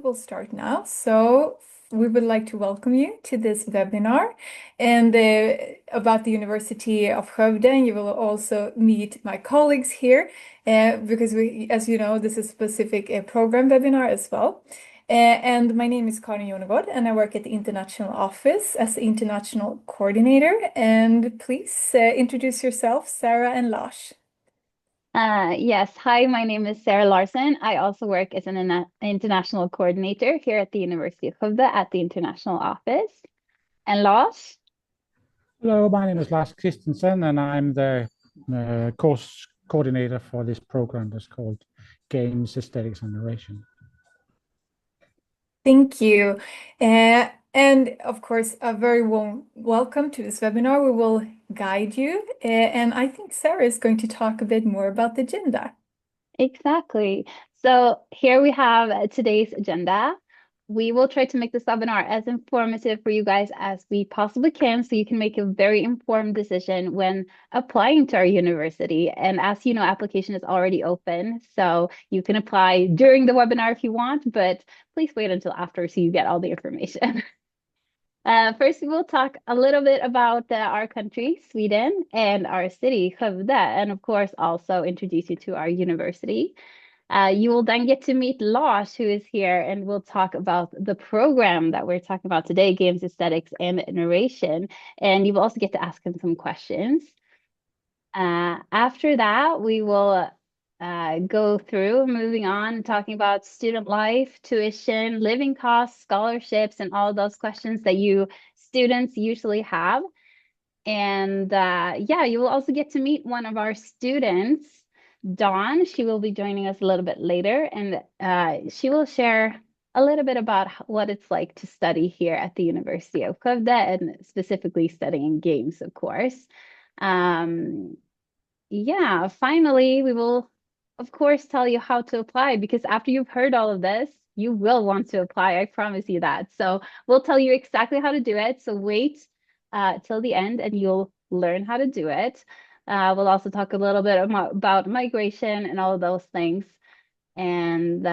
will start now. So we would like to welcome you to this webinar and about the University of Skövde. And you will also meet my colleagues here because as you know, this is a specific program webinar as well. And my name is Karin Jonegård, and I work at the International Office as the International Coordinator. And please introduce yourself, Sarah and Lars. Yes. Hi, my name is Sarah Larson. I also work as an international coordinator here at the University of Skövde at the International Office. And Lars? Hello, my name is Lars Christensen, and I'm the course coordinator for this program that's called Games, Aesthetics, and Narration. Thank you. And of course, a very warm welcome to this webinar. We will guide you. And I think Sarah is going to talk a bit more about the agenda. Exactly. So here we have today's agenda. We will try to make this webinar as informative for you guys as we possibly can, so you can make a very informed decision when applying to our university. And as you know, application is already open, so you can apply during the webinar if you want, but please wait until after so you get all the information. First, we will talk a little bit about our country, Sweden, and our city, Skövde, and of course also introduce you to our university. You will then get to meet Lars, who is here, and we'll talk about the program that we're talking about today, Games, Aesthetics, and Narration. And you will also get to ask him some questions. After that, we will go through, moving on, talking about student life, tuition, living costs, scholarships, and all those questions that you students usually have. And yeah, you will also get to meet one of our students, Dawn. She will be joining us a little bit later, and she will share a little bit about what it's like to study here at the University of Skövde, and specifically studying games, of course. Yeah, finally, we will, of course, tell you how to apply, because after you've heard all of this, you will want to apply. I promise you that. So we'll tell you exactly how to do it. So wait till the end and you'll learn how to do it. We'll also talk a little bit about migration and all of those things. And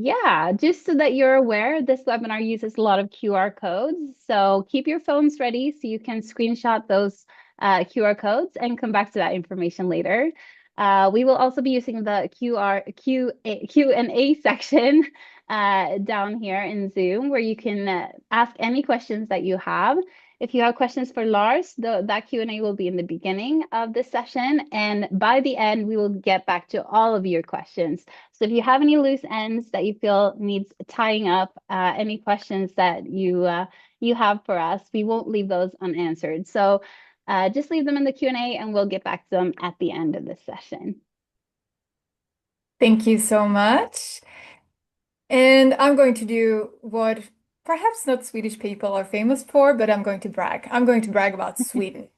yeah, just so that you're aware, this webinar uses a lot of QR codes. So keep your phones ready so you can screenshot those QR codes and come back to that information later. We will also be using the Q&A section down here in Zoom, where you can ask any questions that you have. If you have questions for Lars, that Q&A will be in the beginning of this session, and by the end, we will get back to all of your questions. So if you have any loose ends that you feel needs tying up, any questions that you have for us, we won't leave those unanswered. So just leave them in the Q&A and we'll get back to them at the end of this session. Thank you so much. And I'm going to do what perhaps not Swedish people are famous for, but I'm going to brag. I'm going to brag about Sweden.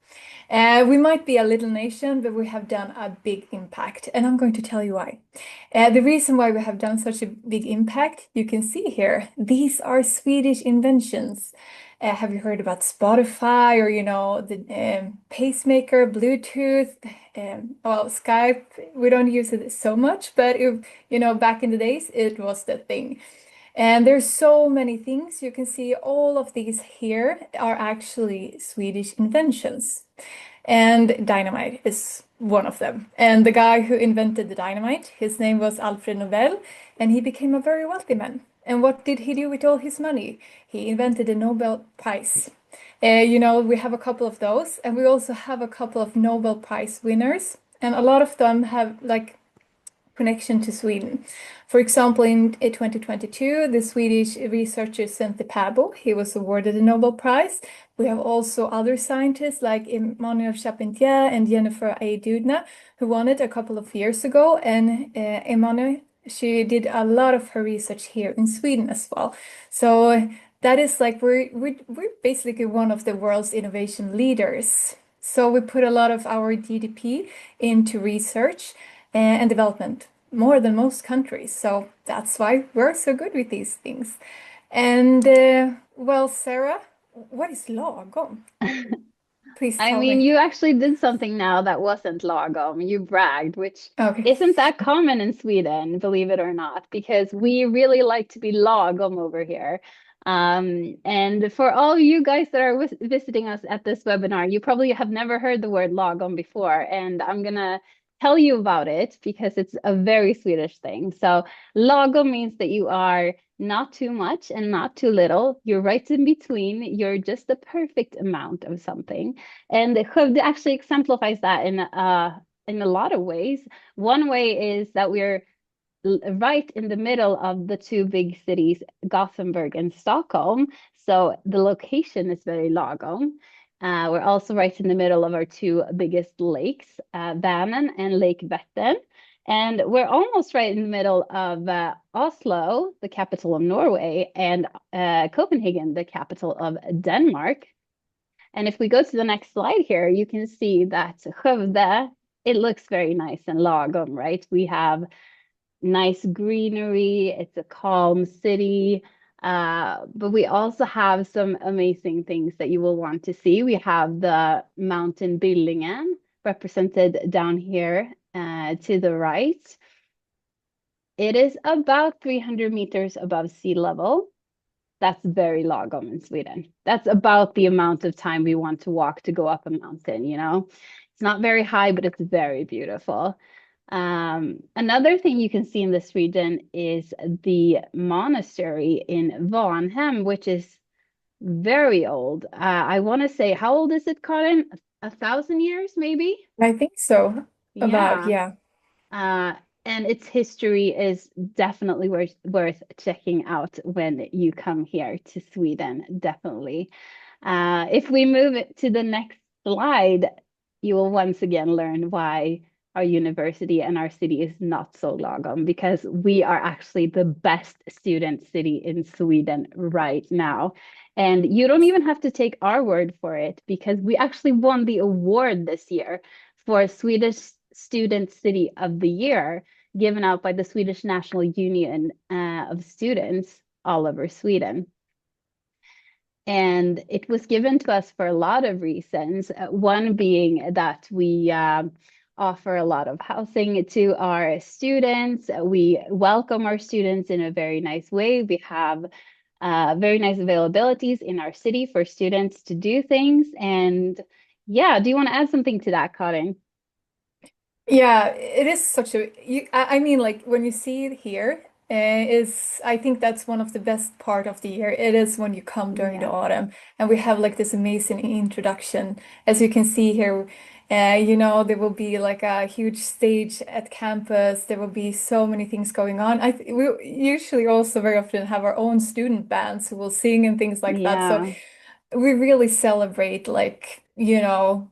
We might be a little nation, but we have done a big impact, and I'm going to tell you why. The reason why we have done such a big impact, you can see here. These are Swedish inventions. Have you heard about Spotify, or the pacemaker, Bluetooth, well, Skype? We don't use it so much, but back in the days, it was the thing. And there's so many things. You can see all of these here are actually Swedish inventions. And dynamite is one of them. And the guy who invented the dynamite, his name was Alfred Nobel, and he became a very wealthy man. And what did he do with all his money? He invented the Nobel Prize. We have a couple of those, and we also have a couple of Nobel Prize winners, and a lot of them have connection to Sweden. For example, in 2022, the Swedish researcher Svante Pääbo, he was awarded the Nobel Prize. We have also other scientists like Emmanuel Charpentier and Jennifer A. Doudna, who won it a couple of years ago. And Emmanuel, she did a lot of her research here in Sweden as well. So that is like we're basically one of the world's innovation leaders. So we put a lot of our GDP into research and development, more than most countries. So that's why we're so good with these things. And well, Sarah, what is lagom? Please I tell mean, me. you actually did something now that wasn't lagom. You bragged, which Okay. isn't that common in Sweden, believe it or not, because we really like to be lagom over here. And for all you guys that are visiting us at this webinar, you probably have never heard the word lagom before, and I'm gonna tell you about it because it's a very Swedish thing. So lagom means that you are not too much and not too little. You're right in between. You're just the perfect amount of something. And Skövde actually exemplifies that in a lot of ways. One way is that we're right in the middle of the two big cities, Gothenburg and Stockholm. So the location is very lagom. We're also right in the middle of our two biggest lakes, Vänern and Lake Vättern. And we're almost right in the middle of Oslo, the capital of Norway, and Copenhagen, the capital of Denmark. And if we go to the next slide here, you can see that Skövde, it looks very nice and lagom, right? We have nice greenery, it's a calm city, but we also have some amazing things that you will want to see. We have the mountain Billingen represented down here to the right. It is about 300 meters above sea level. That's very lagom in Sweden. That's about the amount of time we want to walk to go up a mountain, you know? It's not very high, but it's very beautiful. Another thing you can see in this region is the monastery in Varnhem, which is very old. I want to say, how old is it, Karin? 1,000 years, maybe? I think so. About, Yeah. yeah. Uh, and its history is definitely worth checking out when you come here to Sweden, definitely. If we move it to the next slide, you will once again learn why our university and our city is not so lagom, because we are actually the best student city in Sweden right now. And you don't even have to take our word for it, because we actually won the award this year for Swedish Student City of the Year, given out by the Swedish National Union of Students all over Sweden. And it was given to us for a lot of reasons. One being that we offer a lot of housing to our students. We welcome our students in a very nice way. We have very nice availabilities in our city for students to do things. And yeah, do you want to add something to that, Karin? Yeah, it is such a I mean, like when you see it here, is I think that's one of the best part of the year. It is when you come during the Yeah. autumn, and we have like this amazing introduction. As you can see here, you know, there will be like a huge stage at campus. There will be so many things going on. We usually also very often have our own student bands who will sing and things like that. So Yeah. we really celebrate, like, you know,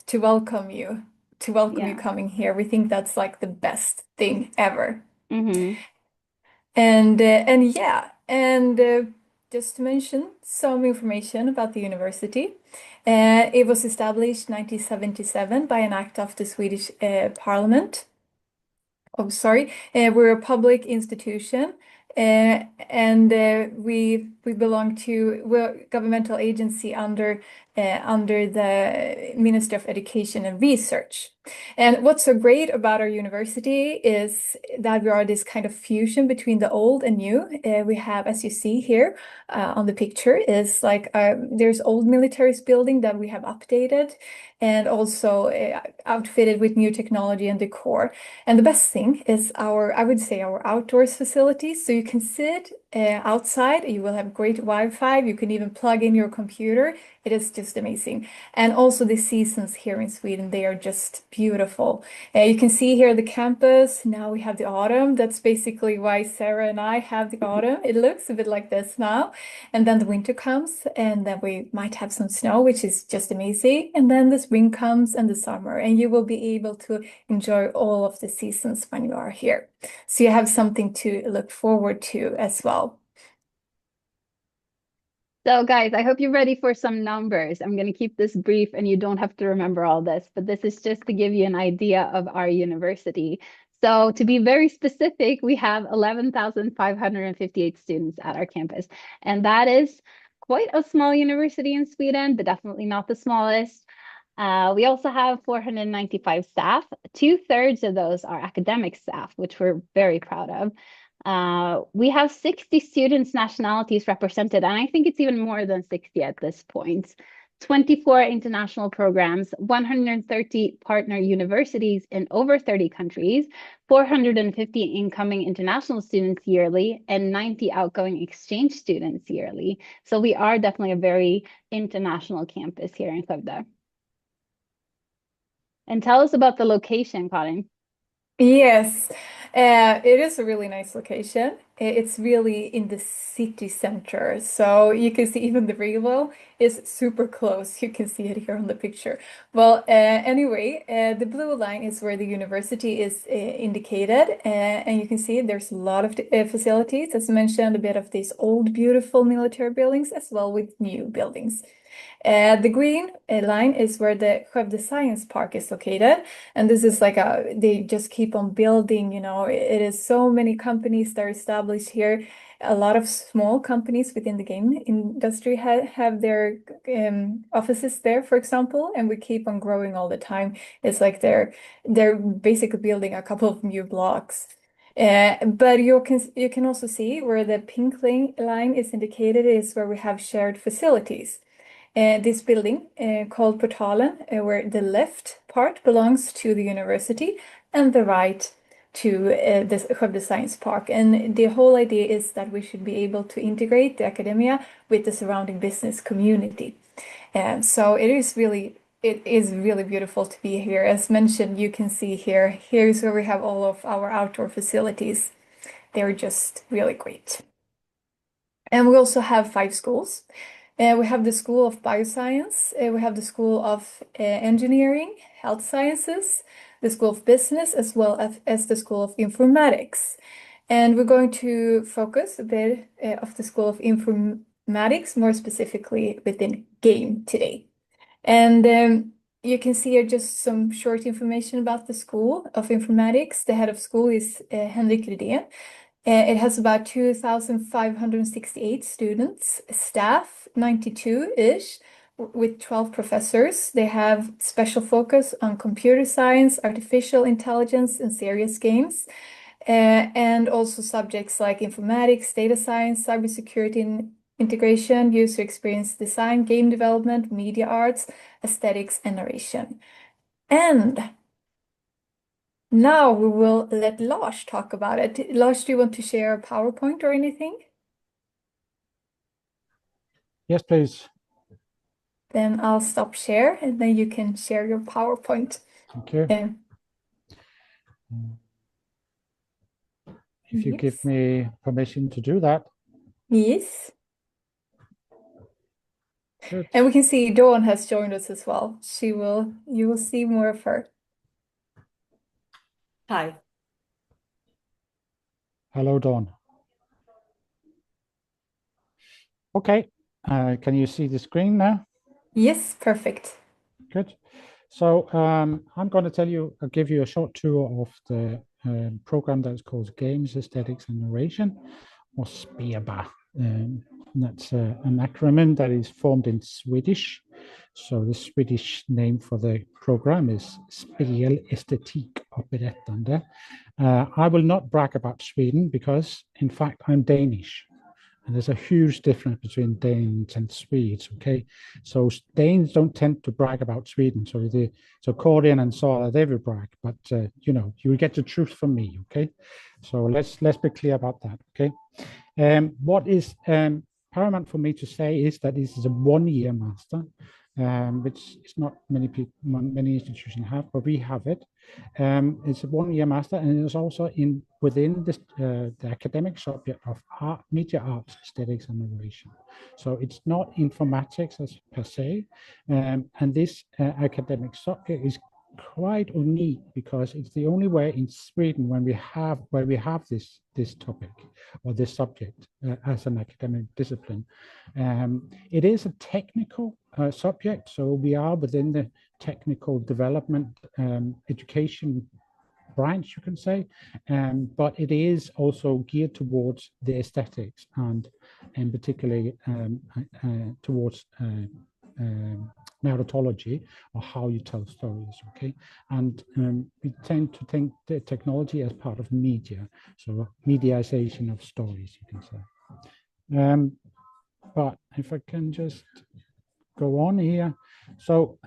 to welcome you, to welcome you Yeah. coming here. We think that's like the best thing ever. Mm-hmm. And yeah, and just to mention some information about the university. It was established 1977 by an act of the Swedish Parliament. Oh, sorry. We're a public institution, and we belong to we're a governmental agency under the Ministry of Education and Research. And what's so great about our university is that we are this kind of fusion between the old and new. We have, as you see here on the picture, is like there's old military building that we have updated and also outfitted with new technology and decor. And the best thing is I would say our outdoors facilities. So you can sit outside, you will have great Wi-Fi, you can even plug in your computer. It is just amazing. And also the seasons here in Sweden, they are just beautiful. You can see here the campus. Now we have the autumn. That's basically why Sarah and I have the autumn. It looks a bit like this now. And then the winter comes, and then we might have some snow, which is just amazing. And then the spring comes and the summer, and you will be able to enjoy all of the seasons when you are here. So you have something to look forward to as well. So guys, I hope you're ready for some numbers. I'm going to keep this brief and you don't have to remember all this, but this is just to give you an idea of our university. So to be very specific, we have 11,558 students at our campus, and that is quite a small university in Sweden, but definitely not the smallest. We also have 495 staff. 2/3 of those are academic staff, which we're very proud of. We have 60 students' nationalities represented, and I think it's even more than 60 at this point. 24 international programs, 130 partner universities in over 30 countries, 450 incoming international students yearly, and 90 outgoing exchange students yearly. So we are definitely a very international campus here in Skövde. And tell us about the location, Karin. Yes, it is a really nice location. It's really in the city center. So you can see even the railway is super close. You can see it here on the picture. Well, anyway, the blue line is where the university is indicated. And you can see there's a lot of facilities, as mentioned, a bit of these old, beautiful military buildings, as well with new buildings. The green line is where the Skövde Science Park is located. And this is like they just keep on building, it is so many companies that are established here. A lot of small companies within the game industry have their offices there, for example, and we keep on growing all the time. It's like they're basically building a couple of new blocks. But you can also see where the pink line is indicated is where we have shared facilities. This building called Portalen, where the left part belongs to the university and the right to the Skövde Science Park. And the whole idea is that we should be able to integrate the academia with the surrounding business community. And so it is really beautiful to be here. As mentioned, you can see here's where we have all of our outdoor facilities. They're just really great. And we also have 5 schools. We have the School of Bioscience, we have the School of Engineering, Health Sciences, the School of Business, as well as the School of Informatics. And we're going to focus a bit of the School of Informatics, more specifically within game today. And you can see here just some short information about the School of Informatics. The head of school is Henrik Rydén. It has about 2,568 students, staff 92-ish, with 12 professors. They have special focus on computer science, artificial intelligence, and serious games, and also subjects like informatics, data science, cybersecurity and integration, user experience design, game development, media arts, aesthetics, and narration. And now we will let Lars talk about it. Lars, do you want to share a PowerPoint or anything? Yes, please. Then I'll stop share and then you can share your PowerPoint. Thank you. If you give me permission to do that. Yes. Good. And we can see Dawn has joined us as well. You will see more of her. Hi. Hello, Dawn. Okay, can you see the screen now? Yes, perfect. Good. So I'm going to give you a short tour of the program that's called Games, Aesthetics and Narration, or SPEABA. That's an acronym that is formed in Swedish. So the Swedish name for the program is Spel, Estetik och Berättande. I will not brag about Sweden because, in fact, I'm Danish. And there's a huge difference between Danes and Swedes, okay? So Danes don't tend to brag about Sweden. So Cordian and Sara, they will brag, but you will get the truth from me, okay? So let's be clear about that, okay? What is paramount for me to say is that this is a 1-year master, which is not many institutions have, but we have it. It's a 1-year master, and it's also within this the academic subject of art, media arts, aesthetics, and narration. So it's not informatics as per se, and this academic subject is quite unique because it's the only way in Sweden where we have this topic or this subject as an academic discipline. It is a technical subject, so we are within the technical development education branch, you can say, but it is also geared towards the aesthetics and particularly towards narratology, or how you tell stories, okay? And we tend to think the technology as part of media, so medialization of stories, you can say. But if I can just go on here. So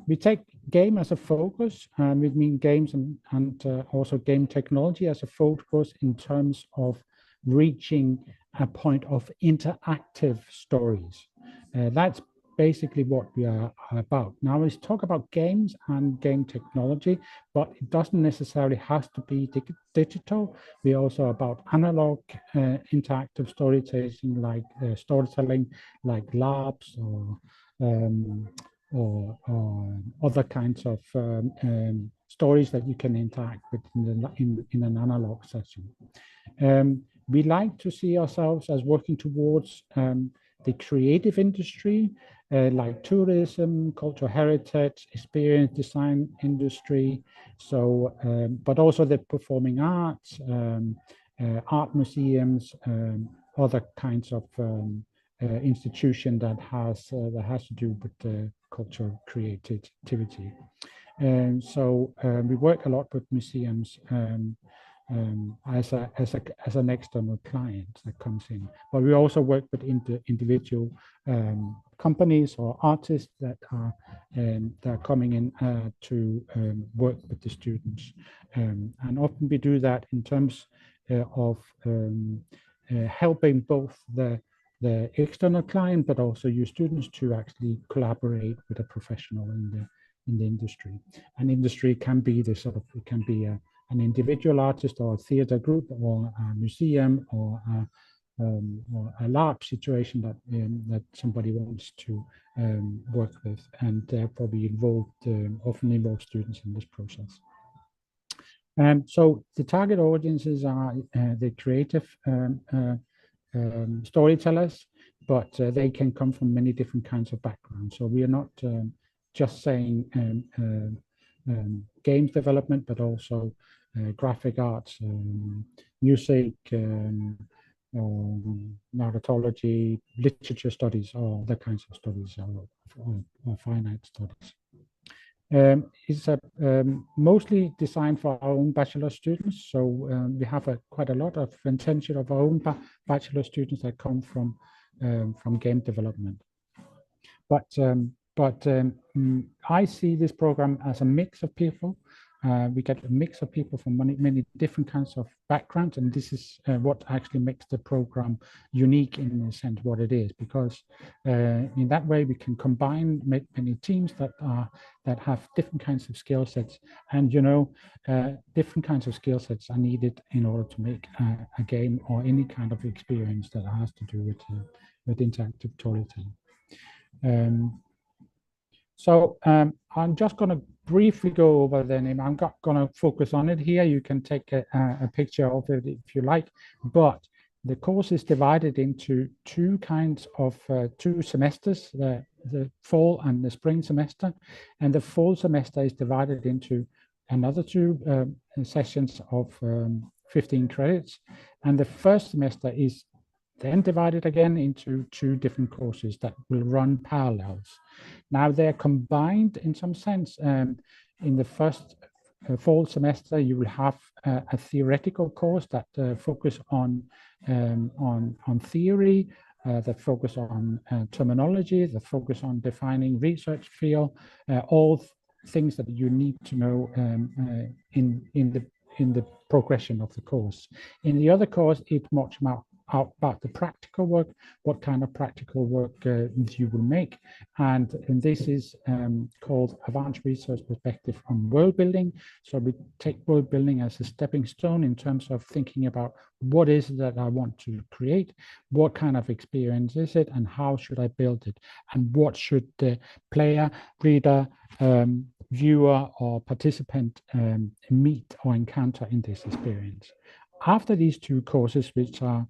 we take game as a focus, and we mean games and also game technology as a focus in terms of reaching a point of interactive stories. That's basically what we are about. Now we talk about games and game technology, but it doesn't necessarily have to be digital. We're also about analog interactive storytelling like labs or other kinds of stories that you can interact with in an analog session. We like to see ourselves as working towards the creative industry, like tourism, cultural heritage, experience design industry. So, but also the performing arts, art museums, other kinds of institution that has to do with cultural creativity. And so we work a lot with museums as an external client that comes in, but we also work with individual companies or artists that are coming in to work with the students, and often we do that in terms of helping both the external client, but also your students to actually collaborate with a professional in the industry. An industry can be the sort of, it can be an individual artist or a theater group or a museum or a lab situation that somebody wants to work with, and therefore we often involve students in this process. So the target audiences are the creative storytellers, but they can come from many different kinds of backgrounds. So we are not just saying games development, but also graphic arts, music, narratology, literature studies, or other kinds of studies, or finite studies. It's mostly designed for our own bachelor students. So we have quite a lot of intention of our own bachelor students that come from game development. But I see this program as a mix of people. We get a mix of people from many different kinds of backgrounds, and this is what actually makes the program unique in the sense what it is, because in that way we can combine many teams that have different kinds of skill sets, and different kinds of skill sets are needed in order to make a game or any kind of experience that has to do with interactive storytelling. So I'm just going to briefly go over the name. I'm not going to focus on it here. You can take a picture of it if you like, but the course is divided into two kinds of 2 semesters, the fall and the spring semester. And the fall semester is divided into another 2 sessions of 15 credits. And the first semester is then divided again into 2 different courses that will run parallels. Now they're combined in some sense. In the first fall semester, you will have a theoretical course that focus on theory, that focus on terminology, that focus on defining research field, all things that you need to know in the progression of the course. In the other course, it's much more about the practical work, what kind of practical work you will make. And this is called Advanced Research Perspective on World Building. So we take world building as a stepping stone in terms of thinking about what is it that I want to create, what kind of experience is it, and how should I build it, and what should the player, reader, viewer, or participant meet or encounter in this experience. After these 2 courses, which are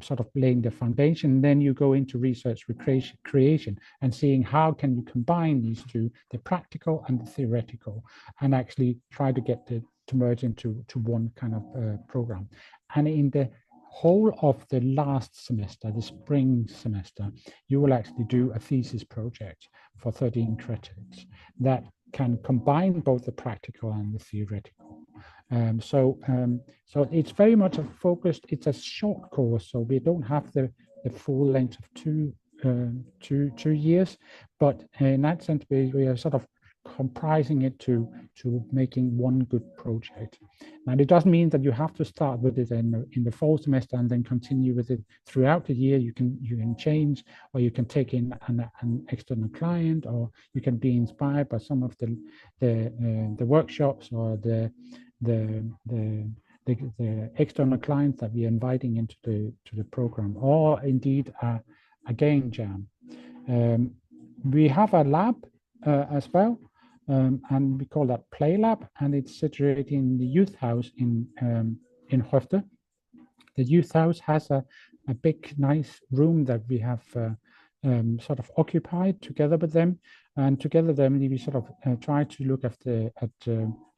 sort of laying the foundation, then you go into research creation and seeing how can you combine these 2, the practical and the theoretical, and actually try to get to merge into one kind of program. And in the whole of the last semester, the spring semester, you will actually do a thesis project for 13 credits that can combine both the practical and the theoretical. So it's very much a focused, it's a short course, so we don't have the full length of two years, but in that sense, we are sort of comprising it to making one good project. And it doesn't mean that you have to start with it in the fall semester and then continue with it throughout the year. You can change, or you can take in an external client, or you can be inspired by some of the workshops or the external clients that we are inviting into the program, or indeed a game jam. We have a lab as well, and we call that Play Lab, and it's situated in the youth house in Skövde. The youth house has a big, nice room that we have sort of occupied together with them, and together then we sort of try to look at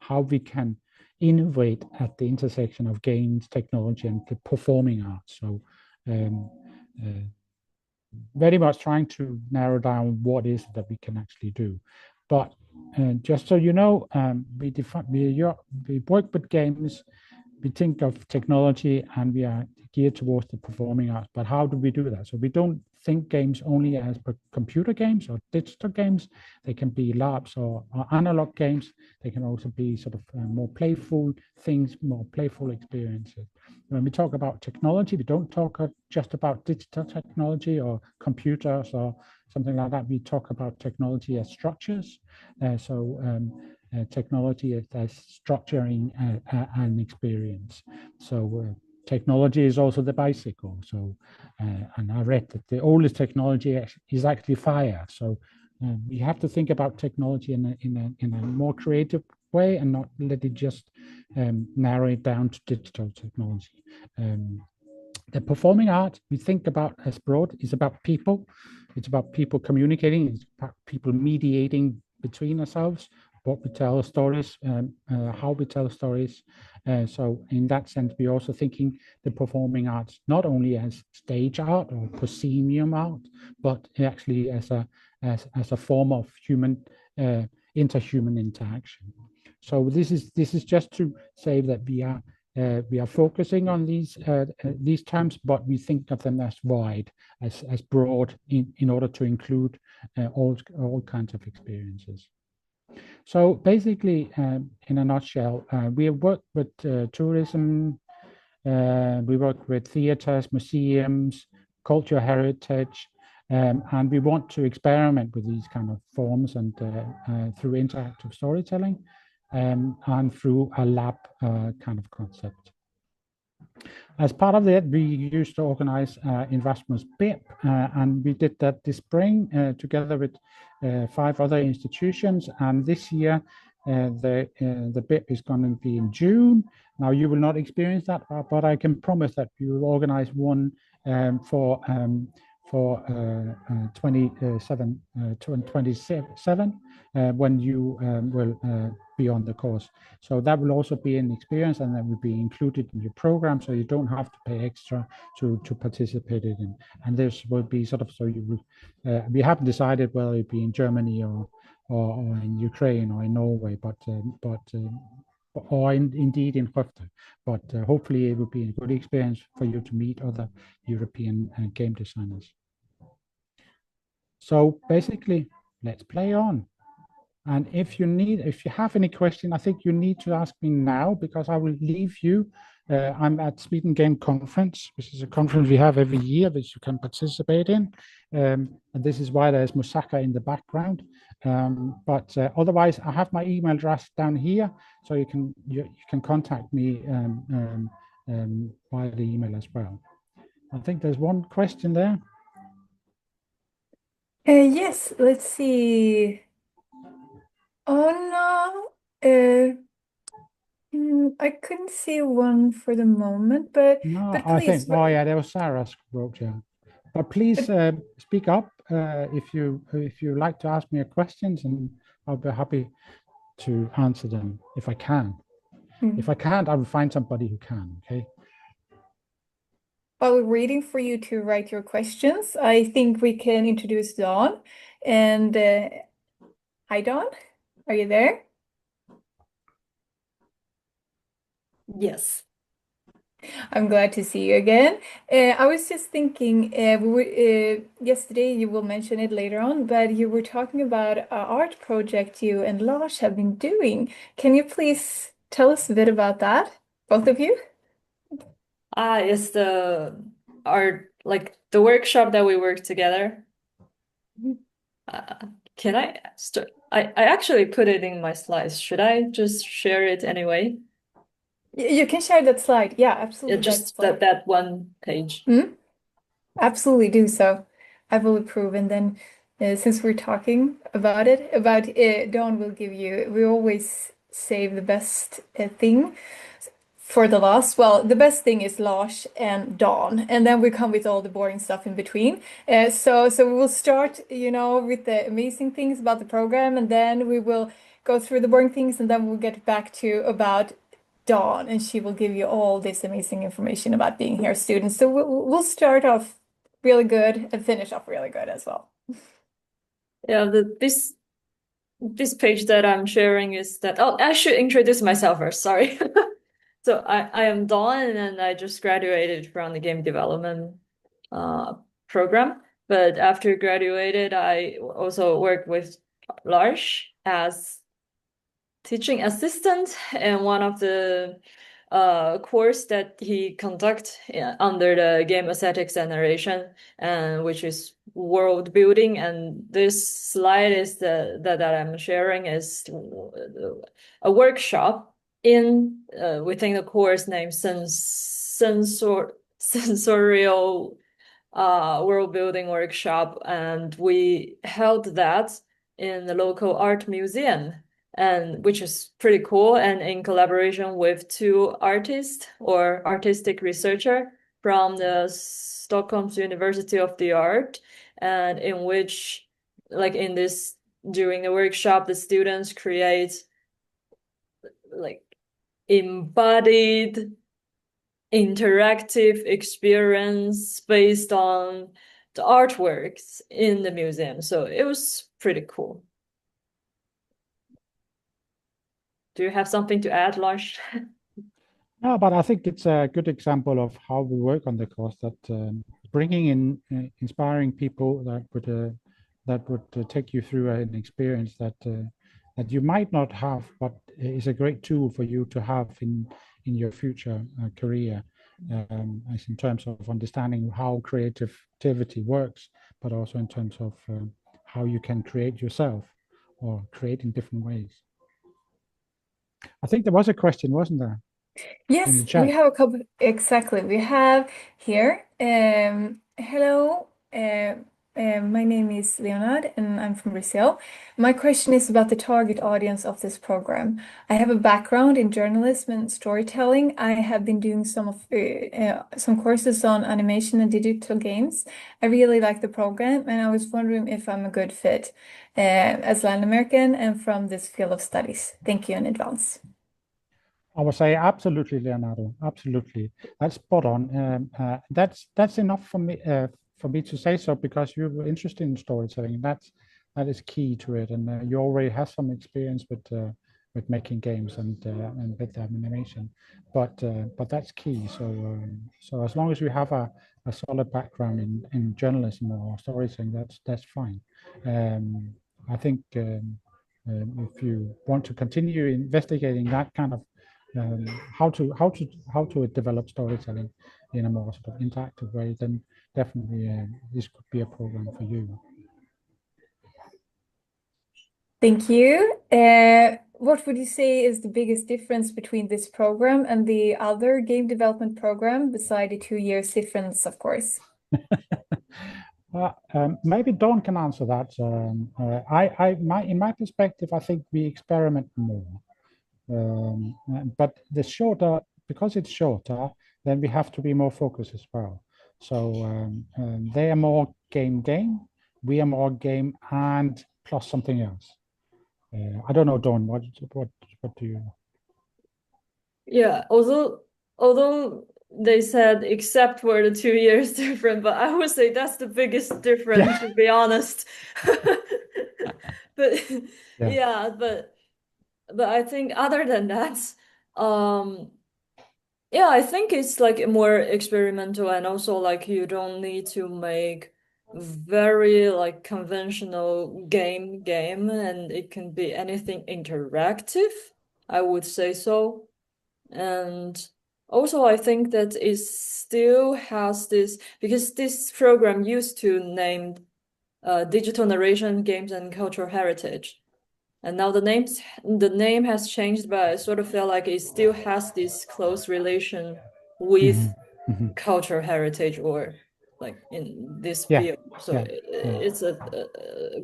how we can innovate at the intersection of games, technology, and the performing arts. So very much trying to narrow down what is it that we can actually do. But just so you know, we work with games, we think of technology, and we are geared towards the performing arts. But how do we do that? So we don't think games only as computer games or digital games. They can be labs or analog games. They can also be sort of more playful things, more playful experiences. When we talk about technology, we don't talk just about digital technology or computers or something like that. We talk about technology as structures. Technology as structuring an experience. So technology is also the bicycle. So, and I read that the oldest technology is actually fire. So we have to think about technology in a more creative way, and not let it just narrow it down to digital technology. The performing art we think about as broad is about people. It's about people communicating. It's about people mediating between ourselves, what we tell stories, how we tell stories. So in that sense, we're also thinking the performing arts not only as stage art or proscenium art, but actually as a form of human interhuman interaction. So this is just to say that we are focusing on these terms, but we think of them as wide, as broad, in order to include all kinds of experiences. So basically, in a nutshell, we have worked with tourism, we work with theaters, museums, cultural heritage, and we want to experiment with these kind of forms and through interactive storytelling, and through a lab kind of concept. As part of that, we used to organize Erasmus BIP, and we did that this spring together with 5 other institutions. And this year, the BIP is going to be in June. Now, you will not experience that, but I can promise that we will organize one for 27 when you will be on the course. So that will also be an experience, and that will be included in your program, so you don't have to pay extra to participate in it. And this will be sort of, so you will, we haven't decided whether it be in Germany or in Ukraine or in Norway, or indeed in Skövde. But hopefully it will be a good experience for you to meet other European game designers. So basically, let's play on. And if you have any question, I think you need to ask me now, because I will leave you. I'm at Sweden Game Conference, which is a conference we have every year, which you can participate in. And this is why there's Moussaka in the background. But otherwise, I have my email address down here, so you can contact me via the email as well. I think there's one question there. Yes, let's see. Oh no, I couldn't see one for the moment, but No, but I please. think, oh yeah, there was Sarah wrote, yeah. But please speak up if you like to ask me questions, and I'll be happy to answer them if I can. If I can't, I will find somebody who can. Okay. while we're waiting for you to write your questions, I think we can introduce Dawn. And hi, Dawn. Are you there? Yes. I'm glad to see you again. I was just thinking, yesterday, you will mention it later on, but you were talking about an art project you and Lars have been doing. Can you please tell us a bit about that, both of you? It's the workshop that we work together. Can I start? I actually put it in my slides. Should I just share it anyway? You can share that slide. Yeah, Yeah, absolutely. That just slide. that one page. Absolutely do so. I will approve. And then, since we're talking about it, Dawn will give you, we always save the best thing for the last. Well, the best thing is Lars and Dawn, and then we come with all the boring stuff in between. So we will start, with the amazing things about the program, and then we will go through the boring things, and then we'll get back to about Dawn, and she will give you all this amazing information about being here, students. So we'll start off really good and finish off really good as well. Yeah, this page that I'm sharing is that. Oh, I should introduce myself first. Sorry. So I am Dawn, and I just graduated from the game development program. But after graduated, I also worked with Lars as teaching assistant and one of the course that he conduct under the game aesthetics and narration, and which is world building. And this slide is that I'm sharing is a workshop in within the course named sensorial world building workshop, and we held that in the local art museum, and which is pretty cool, and in collaboration with two artists or artistic researcher from the Stockholm's University of the Art, and in which, like in this, during the workshop, the students create like embodied interactive experience based on the artworks in the museum. So it was pretty cool. Do you have something to add, Lars? No, but I think it's a good example of how we work on the course, that bringing in inspiring people that would take you through an experience that you might not have, but is a great tool for you to have in your future career, as in terms of understanding how creativity works, but also in terms of how you can create yourself or create in different ways. I think there was a question, wasn't there? In Yes, the chat. we have a couple. Exactly. We have here. Hello. My name is Leonard, and I'm from Brazil. My question is about the target audience of this program. I have a background in journalism and storytelling. I have been doing some courses on animation and digital games. I really like the program, and I was wondering if I'm a good fit as Latin American and from this field of studies. Thank you in advance. I would say absolutely, Leonardo. Absolutely, that's spot on. That's enough for me to say so, because you were interested in storytelling. That is key to it, and you already have some experience with making games and with animation. But that's key. So as long as you have a solid background in journalism or storytelling, that's fine. I think if you want to continue investigating that kind of how to develop storytelling in a more sort of interactive way, then definitely this could be a program for you. Thank you. What would you say is the biggest difference between this program and the other game development program, beside the 2 years difference, of course? Maybe Dawn can answer that. In my perspective, I think we experiment more. But because it's shorter, then we have to be more focused as well. So they are more game, we are more game and plus something else. I don't know, Dawn, what do you? Yeah, although they said except for the 2 years different, but I would say that's the biggest difference, to be honest. But yeah, but I think other than that, yeah, I think it's like more experimental, and also like you don't need to make very like conventional game, and it can be anything interactive, I would say so. And also I think that it still has this, because this program used to name digital narration games and cultural heritage. And now the name has changed, but I sort of feel like it still has this close relation with cultural heritage, or like in this field. So it's a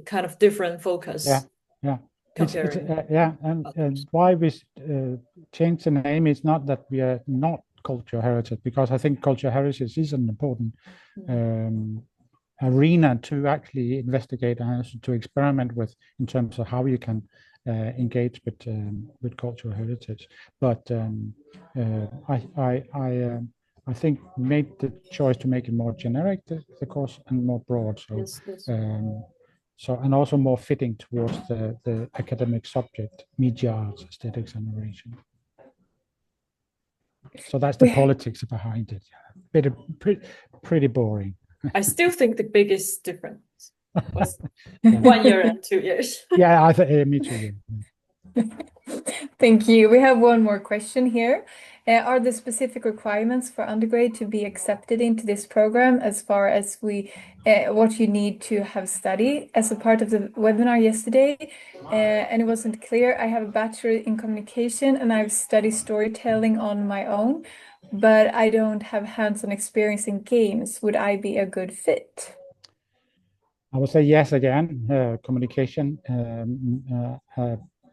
kind of different focus. Yeah. Comparing. And why we changed the name is not that we are not cultural heritage, because I think cultural heritage is an important arena to actually investigate and also to experiment with, in terms of how you can engage with cultural heritage. But I think made the choice to make it more generic, the course, and more broad. So Yes. so, and also more fitting towards the academic subject, media arts, aesthetics, and narration. So that's the politics behind it. Pretty boring. I still think the biggest difference was 1 year and 2 years. Yeah, I think me too. Thank you. We have one more question here. Are the specific requirements for undergrad to be accepted into this program, as far as what you need to have studied? As a part of the webinar yesterday, and it wasn't clear, I have a bachelor in communication and I've studied storytelling on my own, but I don't have hands-on experience in games. Would I be a good fit? I would say yes again. Communication.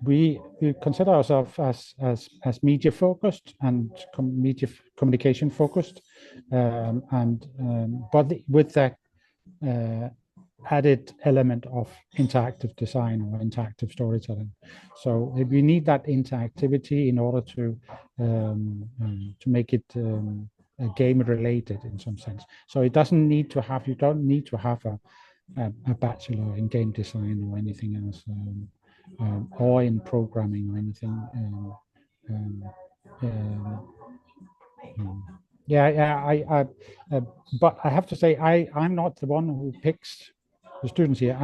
We consider ourselves as media focused and communication focused, but with that added element of interactive design or interactive storytelling. So we need that interactivity in order to make it game related in some sense. So it doesn't need to have, you don't need to have a bachelor in game design or anything else, or in programming or anything. But I have to say, I'm not the one who picks the students here.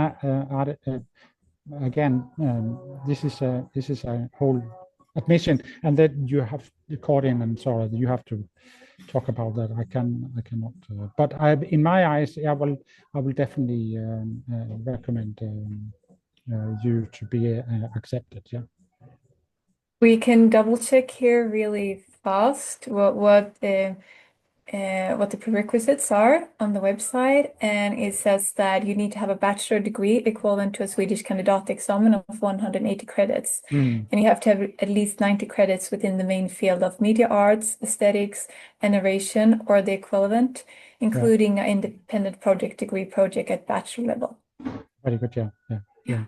Again, this is a whole admission, and then you have the Cordin and Sora. You have to talk about that. I cannot. But in my eyes, I will definitely recommend you to be accepted. Yeah. We can double check here really fast what the prerequisites are on the website, and it says that you need to have a bachelor degree equivalent to a Swedish kandidatexamen of 180 credits. And you have to have at least 90 credits within the main field of media arts, aesthetics, and narration, or the equivalent, including an independent degree project at bachelor level. Very good, yeah.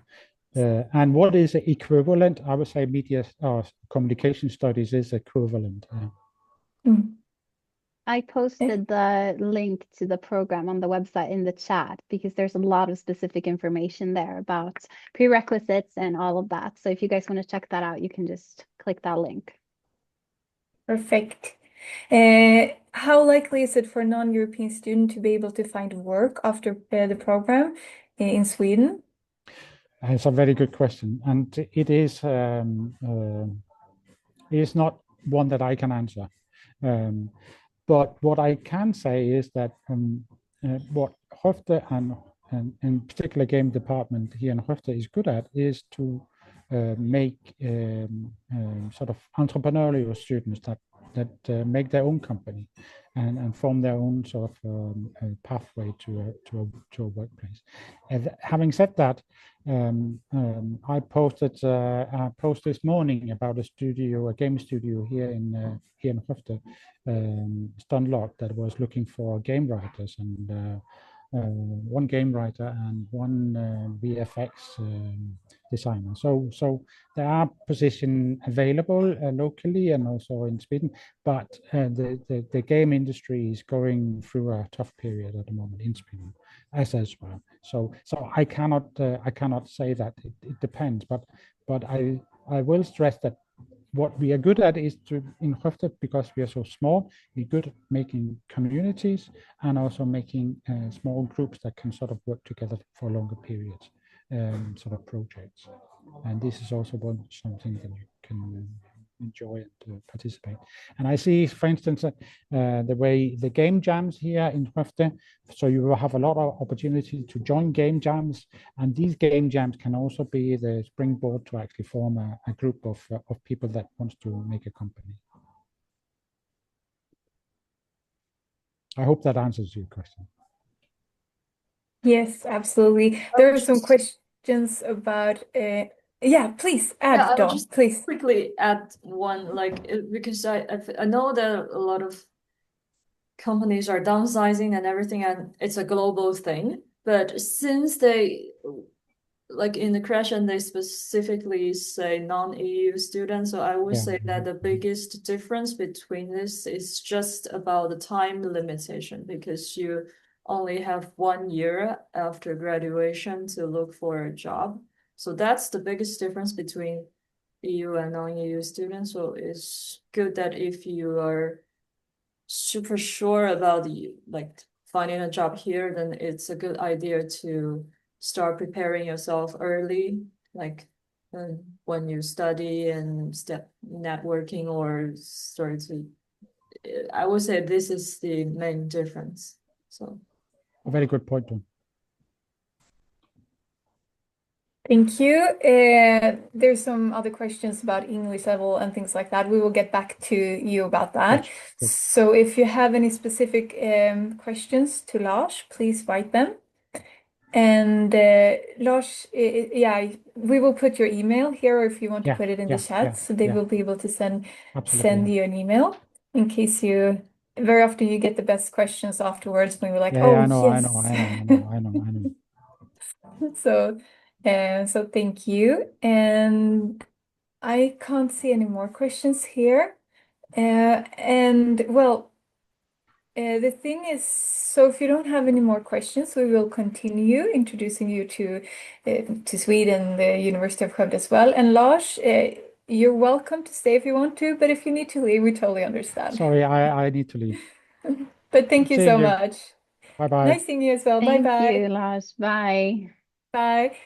And what is equivalent? I would say media or communication studies is equivalent. I posted the link to the program on the website in the chat, because there's a lot of specific information there about prerequisites and all of that. So if you guys want to check that out, you can just click that link. Perfect. How likely is it for a non-European student to be able to find work after the program in Sweden? It's a very good question, and it is not one that I can answer. But what I can say is that what Skövde and in particular game department here in Skövde is good at is to make sort of entrepreneurial students that make their own company and form their own sort of pathway to a workplace. And having said that, I posted a post this morning about a game studio here in Skövde, Stunlock, that was looking for game writers, and one game writer and one VFX designer. So there are positions available locally and also in Sweden, but the game industry is going through a tough period at the moment in Sweden, as well. So I cannot say that. It depends, but I will stress that what we are good at is in Skövde, because we are so small, we're good at making communities and also making small groups that can sort of work together for longer periods, sort of projects. And this is also something that you can enjoy and participate. And I see, for instance, the way the game jams here in Skövde, so you will have a lot of opportunity to join game jams, and these game jams can also be the springboard to actually form a group of people that wants to make a company. I hope that answers your question. Yes, absolutely. There are some questions about yeah, please add, I'll Dawn, just please. quickly add one, because I know that a lot of companies are downsizing and everything, and it's a global thing. But since they, like in the question, they specifically say non-EU students, so I would say that the biggest difference between this is just about the time limitation, because you only have 1 year after graduation to look for a job. So that's the biggest difference between EU and non-EU students. So it's good that if you are super sure about finding a job here, then it's a good idea to start preparing yourself early, like when you study and step networking or start to. I would say this is the main difference. So a very good point, Tom. Thank you. There's some other questions about English level and things like that. We will get back to you about that. Good. So if you have any specific questions to Lars, please write them. And Lars, yeah, we will put your email here, or if you want to put it in the chat, so they will be able to send you an email in case you. Very often you get the best questions afterwards when we're like, oh, I know, yes. I know. So thank you. And I can't see any more questions here. And well, the thing is, so if you don't have any more questions, we will continue introducing you to Sweden, the University of Skövde as well. And Lars, you're welcome to stay if you want to, but if you need to leave, we totally understand. Sorry, I need to leave. But thank you so much. Bye-bye. Nice seeing you as well. Bye-bye. Thank you, Lars. Bye. Bye.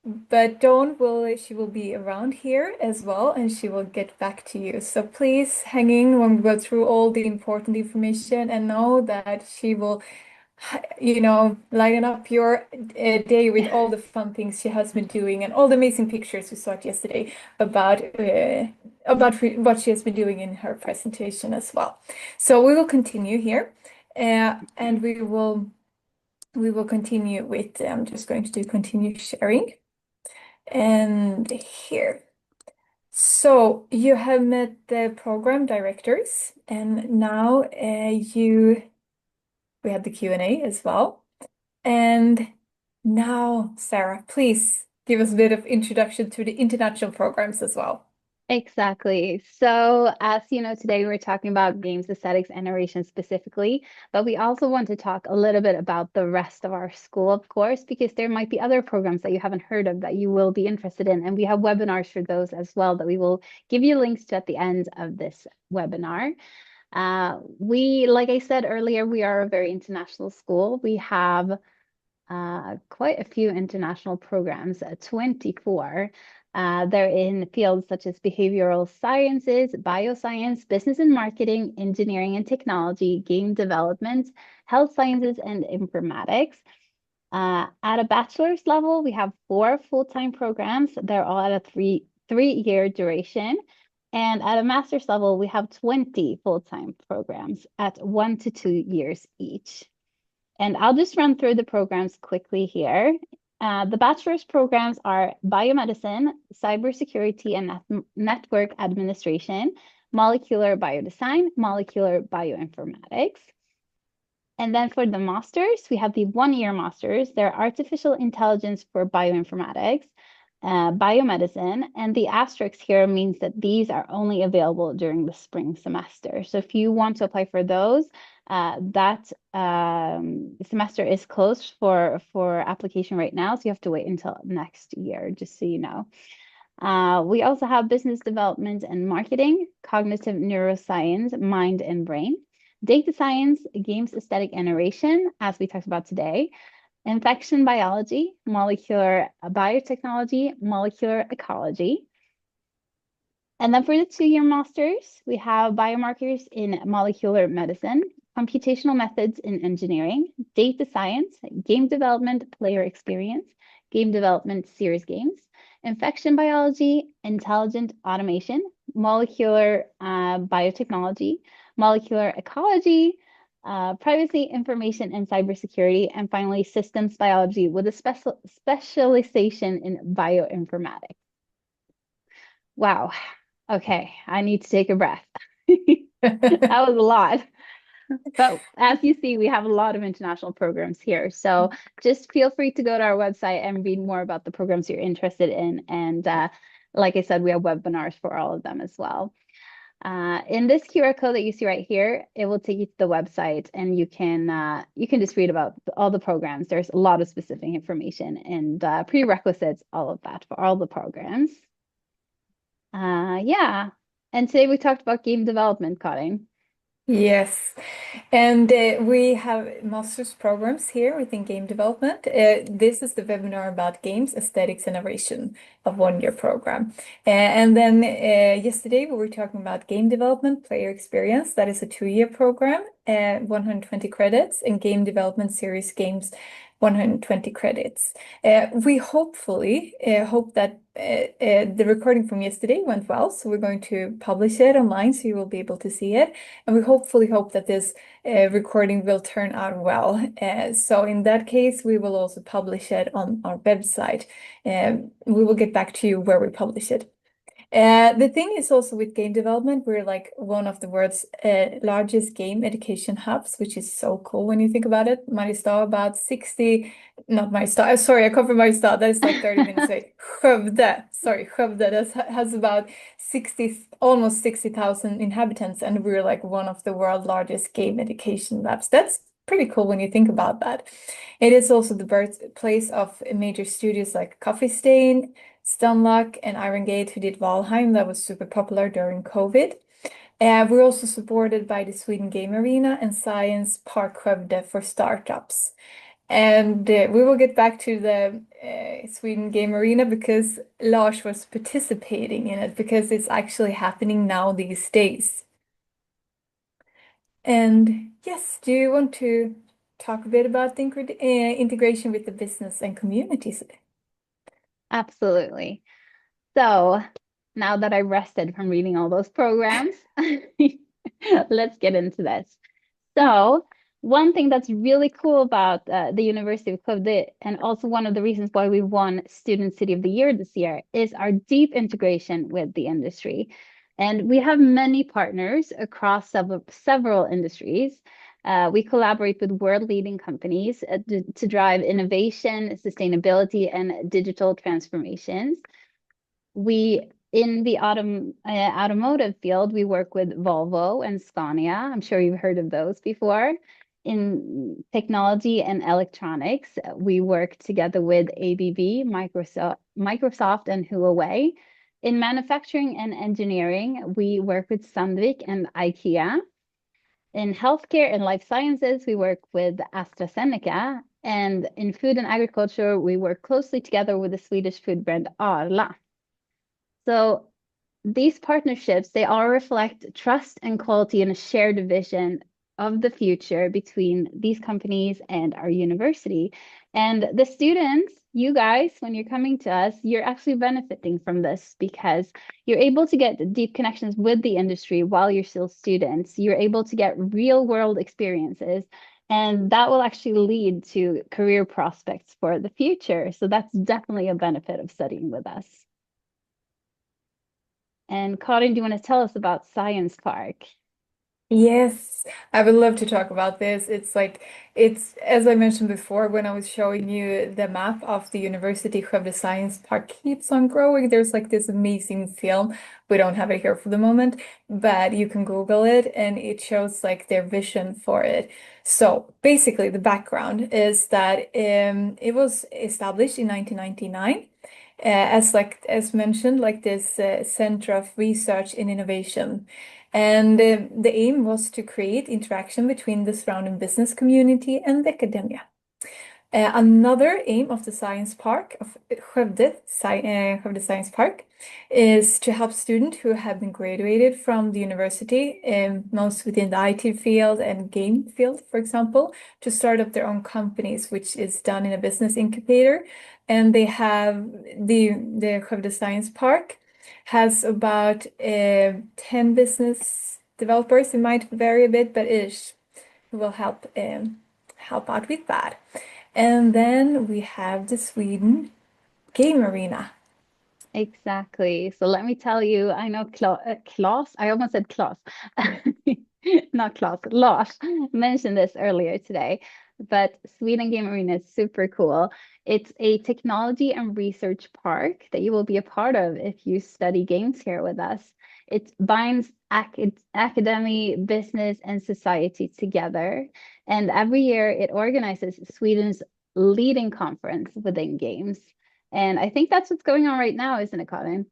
But Dawn she will be around here as well, and she will get back to you. So please hang in when we go through all the important information, and know that she will, lighten up your day with all the fun things she has been doing and all the amazing pictures we saw it yesterday about what she has been doing in her presentation as well. So we will continue here, and we will continue with. I'm just going to do continue sharing. And here. So you have met the program directors, and now we had the Q&A as well. And now, Sarah, please give us a bit of introduction to the international programs as well. Exactly. So as you know, today we're talking about games, aesthetics, and narration specifically, but we also want to talk a little bit about the rest of our school, of course, because there might be other programs that you haven't heard of that you will be interested in. And we have webinars for those as well that we will give you links to at the end of this webinar. Like I said earlier, we are a very international school. We have quite a few international programs, 24. They're in fields such as behavioral sciences, bioscience, business and marketing, engineering and technology, game development, health sciences, and informatics. At a bachelor's level, we have 4 full-time programs. They're all at a three-year duration. And at a master's level, we have 20 full-time programs at 1 to 2 years each. And I'll just run through the programs quickly here. The bachelor's programs are biomedicine, cybersecurity and network administration, molecular biodesign, molecular bioinformatics. And then for the masters, we have the 1-year masters. They're artificial intelligence for bioinformatics, biomedicine, and the asterisk here means that these are only available during the spring semester. So if you want to apply for those, that semester is closed for application right now, so you have to wait until next year, just so you know. We also have business development and marketing, cognitive neuroscience, mind and brain, data science, games, aesthetic, and narration, as we talked about today, infection biology, molecular biotechnology, molecular ecology. And then for the 2-year masters, we have biomarkers in molecular medicine, computational methods in engineering, data science, game development, player experience, game development, serious games, infection biology, intelligent automation, molecular biotechnology, molecular ecology, privacy, information, and cybersecurity, and finally, systems biology with a specialization in bioinformatics. Wow. Okay, I need to take a breath. That was a lot. But as you see, we have a lot of international programs here. So just feel free to go to our website and read more about the programs you're interested in. And like I said, we have webinars for all of them as well. In this QR code that you see right here, it will take you to the website, and you can just read about all the programs. There's a lot of specific information and prerequisites, all of that for all the programs. Yeah. And today we talked about game development, Karin. Yes, and we have master's programs here within game development. This is the webinar about games, aesthetics, and narration, a 1-year program. And then yesterday we were talking about game development, player experience. That is a 2-year program, 120 credits, and game development series games, 120 credits. We hopefully hope that the recording from yesterday went well, so we're going to publish it online so you will be able to see it. And we hopefully hope that this recording will turn out well. So in that case, we will also publish it on our website. We will get back to you where we publish it. The thing is also with game development, we're like one of the world's largest game education hubs, which is so cool when you think about it. Mariestad, about 60, not Mariestad, sorry, I come from Mariestad, that is like 30 minutes away. Skövde, that has about 60, almost 60,000 inhabitants, and we're like one of the world's largest game education labs. That's pretty cool when you think about that. It is also the birthplace of major studios like Coffee Stain, Stunlock, and Iron Gate, who did Valheim, that was super popular during COVID. We're also supported by the Sweden Game Arena and Science Park Skövde for startups. And we will get back to the Sweden Game Arena because Lars was participating in it because it's actually happening now these days. And yes, do you want to talk a bit about the integration with the business and communities? Absolutely. So now that I rested from reading all those programs, let's get into this. So one thing that's really cool about the University of Skövde, and also one of the reasons why we won Student City of the Year this year, is our deep integration with the industry. And we have many partners across several industries. We collaborate with world-leading companies to drive innovation, sustainability, and digital transformations. In the automotive field, we work with Volvo and Scania. I'm sure you've heard of those before. In technology and electronics, we work together with ABB, Microsoft, and Huawei. In manufacturing and engineering, we work with Sandvik and IKEA. In healthcare and life sciences, we work with AstraZeneca. And in food and agriculture, we work closely together with the Swedish food brand Arla. So these partnerships, they all reflect trust and quality and a shared vision of the future between these companies and our university. And the students, you guys, when you're coming to us, you're actually benefiting from this because you're able to get deep connections with the industry while you're still students. You're able to get real world experiences, and that will actually lead to career prospects for the future. So that's definitely a benefit of studying with us. And Karin, do you want to tell us about Science Park? Yes, I would love to talk about this. It's as I mentioned before when I was showing you the map of the University of the Science Park keeps on growing. There's like this amazing film. We don't have it here for the moment, but you can Google it and it shows like their vision for it. So basically, the background is that it was established in 1999 as mentioned, like this center of research and innovation. And the aim was to create interaction between the surrounding business community and the academia. Another aim of the Science Park, of Skövde Science Park, is to help students who have been graduated from the university, most within the IT field and game field, for example, to start up their own companies, which is done in a business incubator. And they have the Skövde Science Park has about 10 business developers. It might vary a bit, but it will help out with that. And then we have the Sweden Game Arena. Exactly. So let me tell you, I know Claes, I almost said Claes, not Claes, Lars mentioned this earlier today, but Sweden Game Arena is super cool. It's a technology and research park that you will be a part of if you study games here with us. It binds academy, business, and society together. And every year it organizes Sweden's leading conference within games. And I think that's what's going on right now, isn't it, Colin?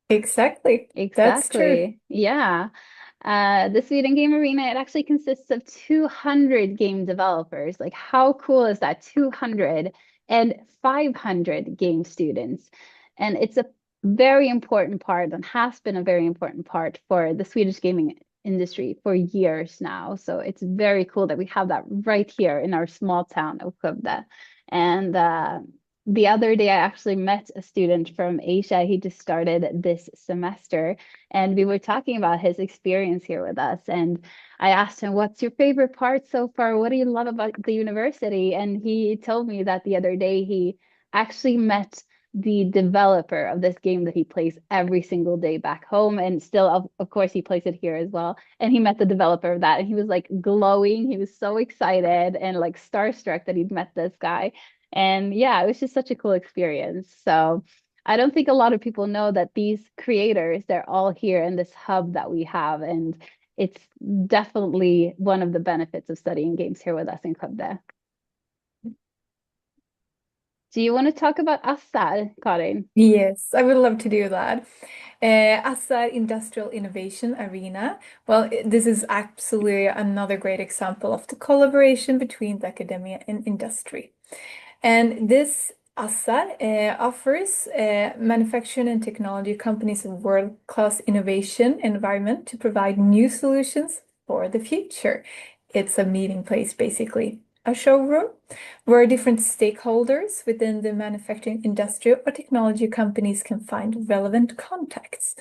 Exactly. That's true. Exactly. Yeah. The Sweden Game Arena, it actually consists of 200 game developers. Like, how cool is that? 200 and 500 game students. And it's a very important part and has been a very important part for the Swedish gaming industry for years now. So it's very cool that we have that right here in our small town of Skövde. And the other day, I actually met a student from Asia. He just started this semester, and we were talking about his experience here with us. And I asked him, "What's your favorite part so far? What do you love about the university?" And he told me that the other day he actually met the developer of this game that he plays every single day back home. And still, of course, he plays it here as well. And he met the developer of that, and he was like glowing. He was so excited and like starstruck that he'd met this guy. And yeah, it was just such a cool experience. So I don't think a lot of people know that these creators, they're all here in this hub that we have. And it's definitely one of the benefits of studying games here with us in Skövde. Do you want to talk about Assar, Karin? Yes, I would love to do that. Assar Industrial Innovation Arena. Well, this is absolutely another great example of the collaboration between the academia and industry. And this Assar offers manufacturing and technology companies a world-class innovation environment to provide new solutions for the future. It's a meeting place, basically, a showroom where different stakeholders within the manufacturing industry or technology companies can find relevant contacts.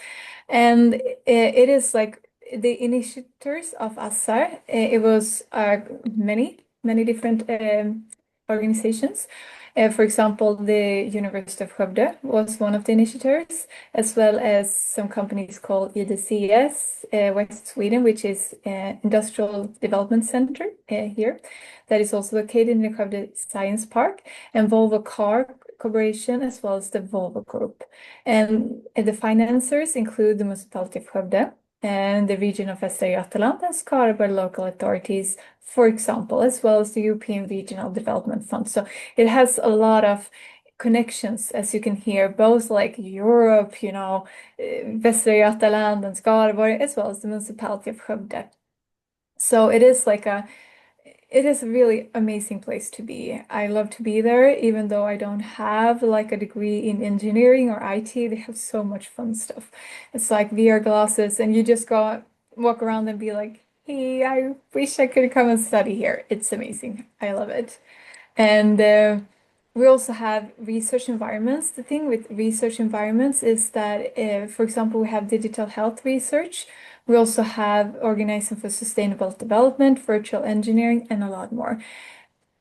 And it is like the initiators of Assar, it was many different organizations. For example, the University of Skövde was one of the initiators, as well as some companies called IDCS West Sweden, which is Industrial Development Center here, that is also located in the Skövde Science Park, and Volvo Car Corporation, as well as the Volvo Group. And the financiers include the Municipality of Skövde and the region of Västra Götaland and Skaraborg local authorities, for example, as well as the European Regional Development Fund. So it has a lot of connections, as you can hear, both like Europe, Västra Götaland and Skaraborg, as well as the Municipality of Skövde. So it is a really amazing place to be. I love to be there, even though I don't have like a degree in engineering or IT. They have so much fun stuff. It's like VR glasses, and you just go walk around and be like, hey, I wish I could come and study here. It's amazing. I love it. And we also have research environments. The thing with research environments is that, for example, we have digital health research. We also have organizing for sustainable development, virtual engineering, and a lot more.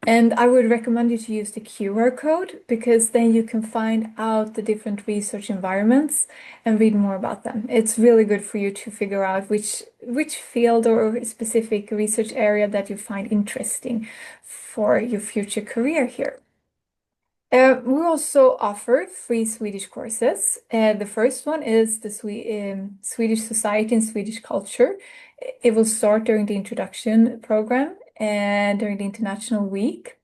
And I would recommend you to use the QR code because then you can find out the different research environments and read more about them. It's really good for you to figure out which field or specific research area that you find interesting for your future career here. We also offer free Swedish courses. The first one is the Swedish Society and Swedish Culture. It will start during the introduction program and during the International Week.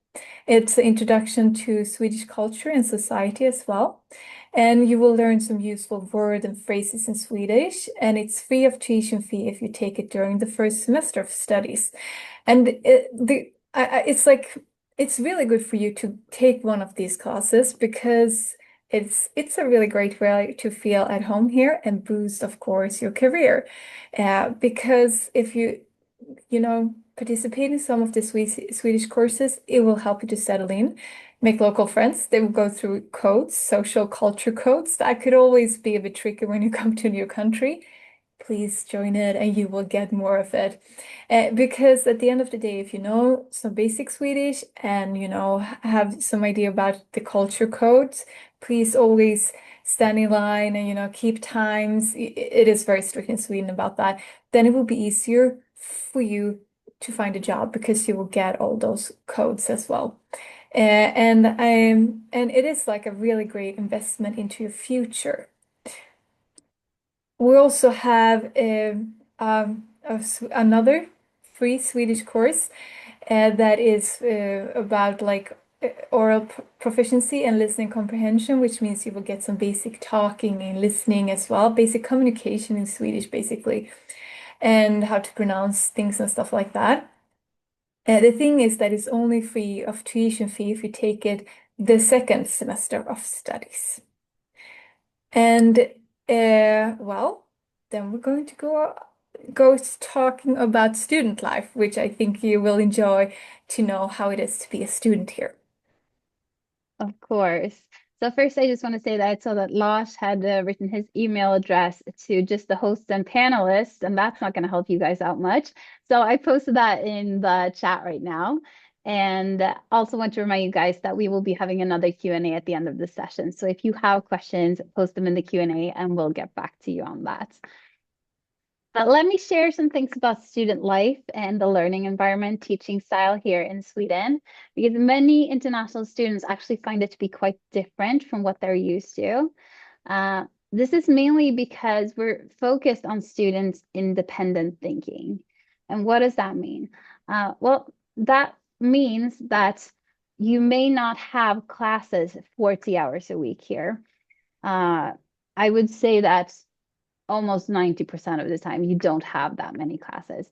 It's an introduction to Swedish culture and society as well. And you will learn some useful words and phrases in Swedish, and it's free of tuition fee if you take it during the first semester of studies. And it's really good for you to take one of these classes because it's a really great way to feel at home here and boost, of course, your career. Because if you know, participate in some of the Swedish courses, it will help you to settle in, make local friends. They will go through codes, social culture codes. That could always be a bit tricky when you come to a new country. Please join it and you will get more of it. Because at the end of the day, if you know some basic Swedish and you know have some idea about the culture codes, please always stand in line and you know keep times. It is very strict in Sweden about that. Then it will be easier for you to find a job because you will get all those codes as well. And it is like a really great investment into your future. We also have another free Swedish course that is about like oral proficiency and listening comprehension, which means you will get some basic talking and listening as well, basic communication in Swedish, basically, and how to pronounce things and stuff like that. The thing is that it's only free of tuition fee if you take it the second semester of studies. And well, then we're going to go talking about student life, which I think you will enjoy to know how it is to be a student here. Of course. So first, I just want to say that I saw that Lars had written his email address to just the hosts and panelists, and that's not going to help you guys out much. So I posted that in the chat right now. And also want to remind you guys that we will be having another Q&A at the end of the session. So if you have questions, post them in the Q&A and we'll get back to you on that. But let me share some things about student life and the learning environment teaching style here in Sweden, because many international students actually find it to be quite different from what they're used to. This is mainly because we're focused on students' independent thinking. And what does that mean? Well, that means that you may not have classes 40 hours a week here. I would say that almost 90% of the time you don't have that many classes,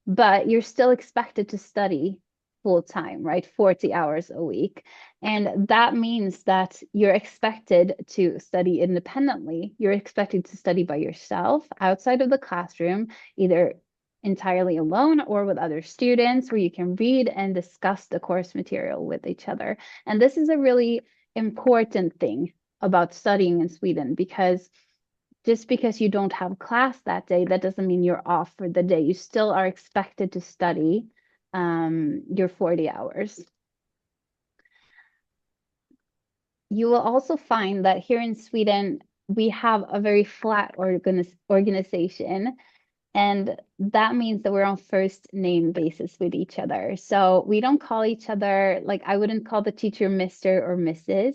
but you're still expected to study full time, right? 40 hours a week. And that means that you're expected to study independently. You're expected to study by yourself outside of the classroom, either entirely alone or with other students, where you can read and discuss the course material with each other. And this is a really important thing about studying in Sweden, because just because you don't have class that day, that doesn't mean you're off for the day. You still are expected to study your 40 hours. You will also find that here in Sweden, we have a very flat organization. And that means that we're on first name basis with each other. So we don't call each other, like I wouldn't call the teacher Mr. or Mrs.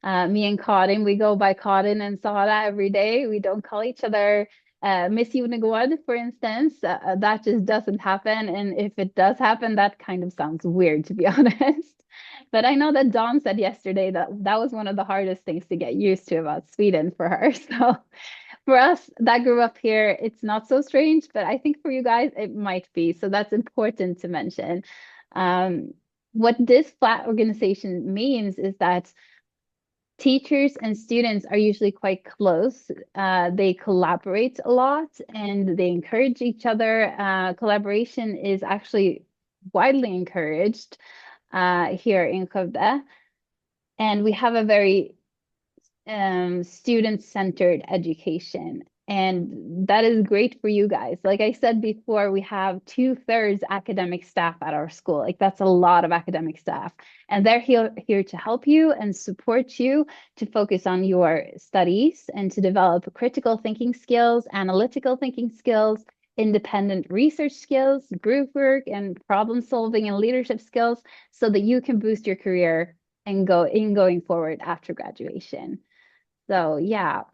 Me and Karin, we go by Karin and Sara every day. We don't call each other Miss Unegård, for instance. That just doesn't happen. And if it does happen, that kind of sounds weird, to be honest. But I know that Dawn said yesterday that that was one of the hardest things to get used to about Sweden for her. So for us that grew up here, it's not so strange, but I think for you guys, it might be. So that's important to mention. What this flat organization means is that teachers and students are usually quite close. They collaborate a lot and they encourage each other. Collaboration is actually widely encouraged here in Skövde. And we have a very student-centered education. And that is great for you guys. Like I said before, we have 2/3 academic staff at our school. Like that's a lot of academic staff. And they're here to help you and support you to focus on your studies and to develop critical thinking skills, analytical thinking skills, independent research skills, group work, and problem solving and leadership skills so that you can boost your career and going forward after graduation. So yeah,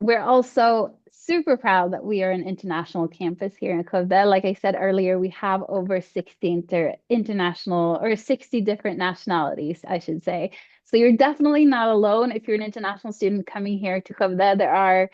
we're also super proud that we are an international campus here in Skövde. Like I said earlier, we have over 60 international or 60 different nationalities, I should say. So you're definitely not alone if you're an international student coming here to Skövde. There are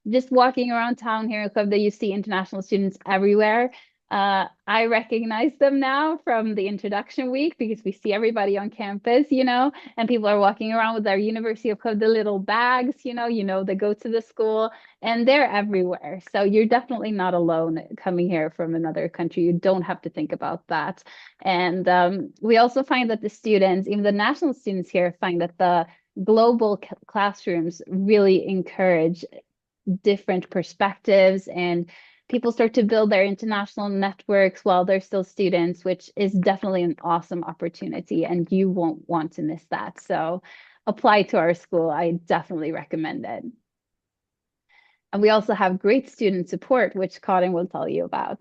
just walking around town here in Skövde, you see international students everywhere. I recognize them now from the introduction week because we see everybody on campus, and people are walking around with their University of Skövde little bags, they go to the school and they're everywhere. So you're definitely not alone coming here from another country. You don't have to think about that. And we also find that the students, even the national students here, find that the global classrooms really encourage different perspectives, and people start to build their international networks while they're still students, which is definitely an awesome opportunity, and you won't want to miss that. So apply to our school. I definitely recommend it. And we also have great student support, which Karin will tell you about.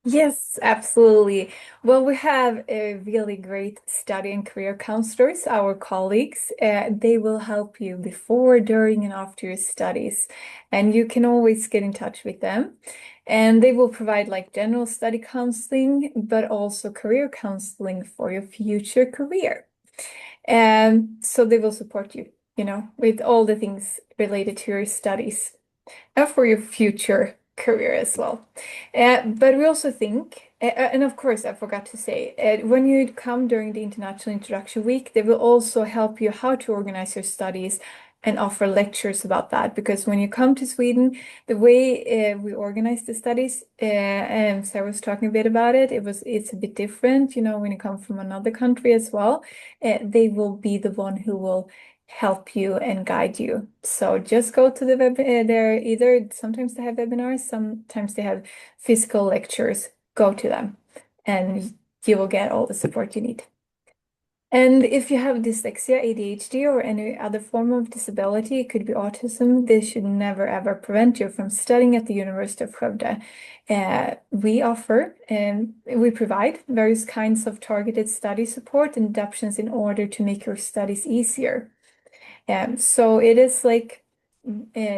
Yes, absolutely. Well, we have a really great study and career counselors, our colleagues. They will help you before, during, and after your studies. And you can always get in touch with them. And they will provide like general study counseling, but also career counseling for your future career. And so they will support you, with all the things related to your studies and for your future career as well. But we also think, and of course, I forgot to say, when you come during the International Introduction Week, they will also help you how to organize your studies and offer lectures about that. Because when you come to Sweden, the way we organize the studies, and Sarah was talking a bit about it, it's a bit different, when you come from another country as well. They will be the one who will help you and guide you. So just go to the web. They're either sometimes they have webinars, sometimes they have physical lectures. Go to them, and you will get all the support you need. And if you have dyslexia, ADHD, or any other form of disability, it could be autism, this should never ever prevent you from studying at the University of Skövde. We offer and we provide various kinds of targeted study support and adaptations in order to make your studies easier. So it is like,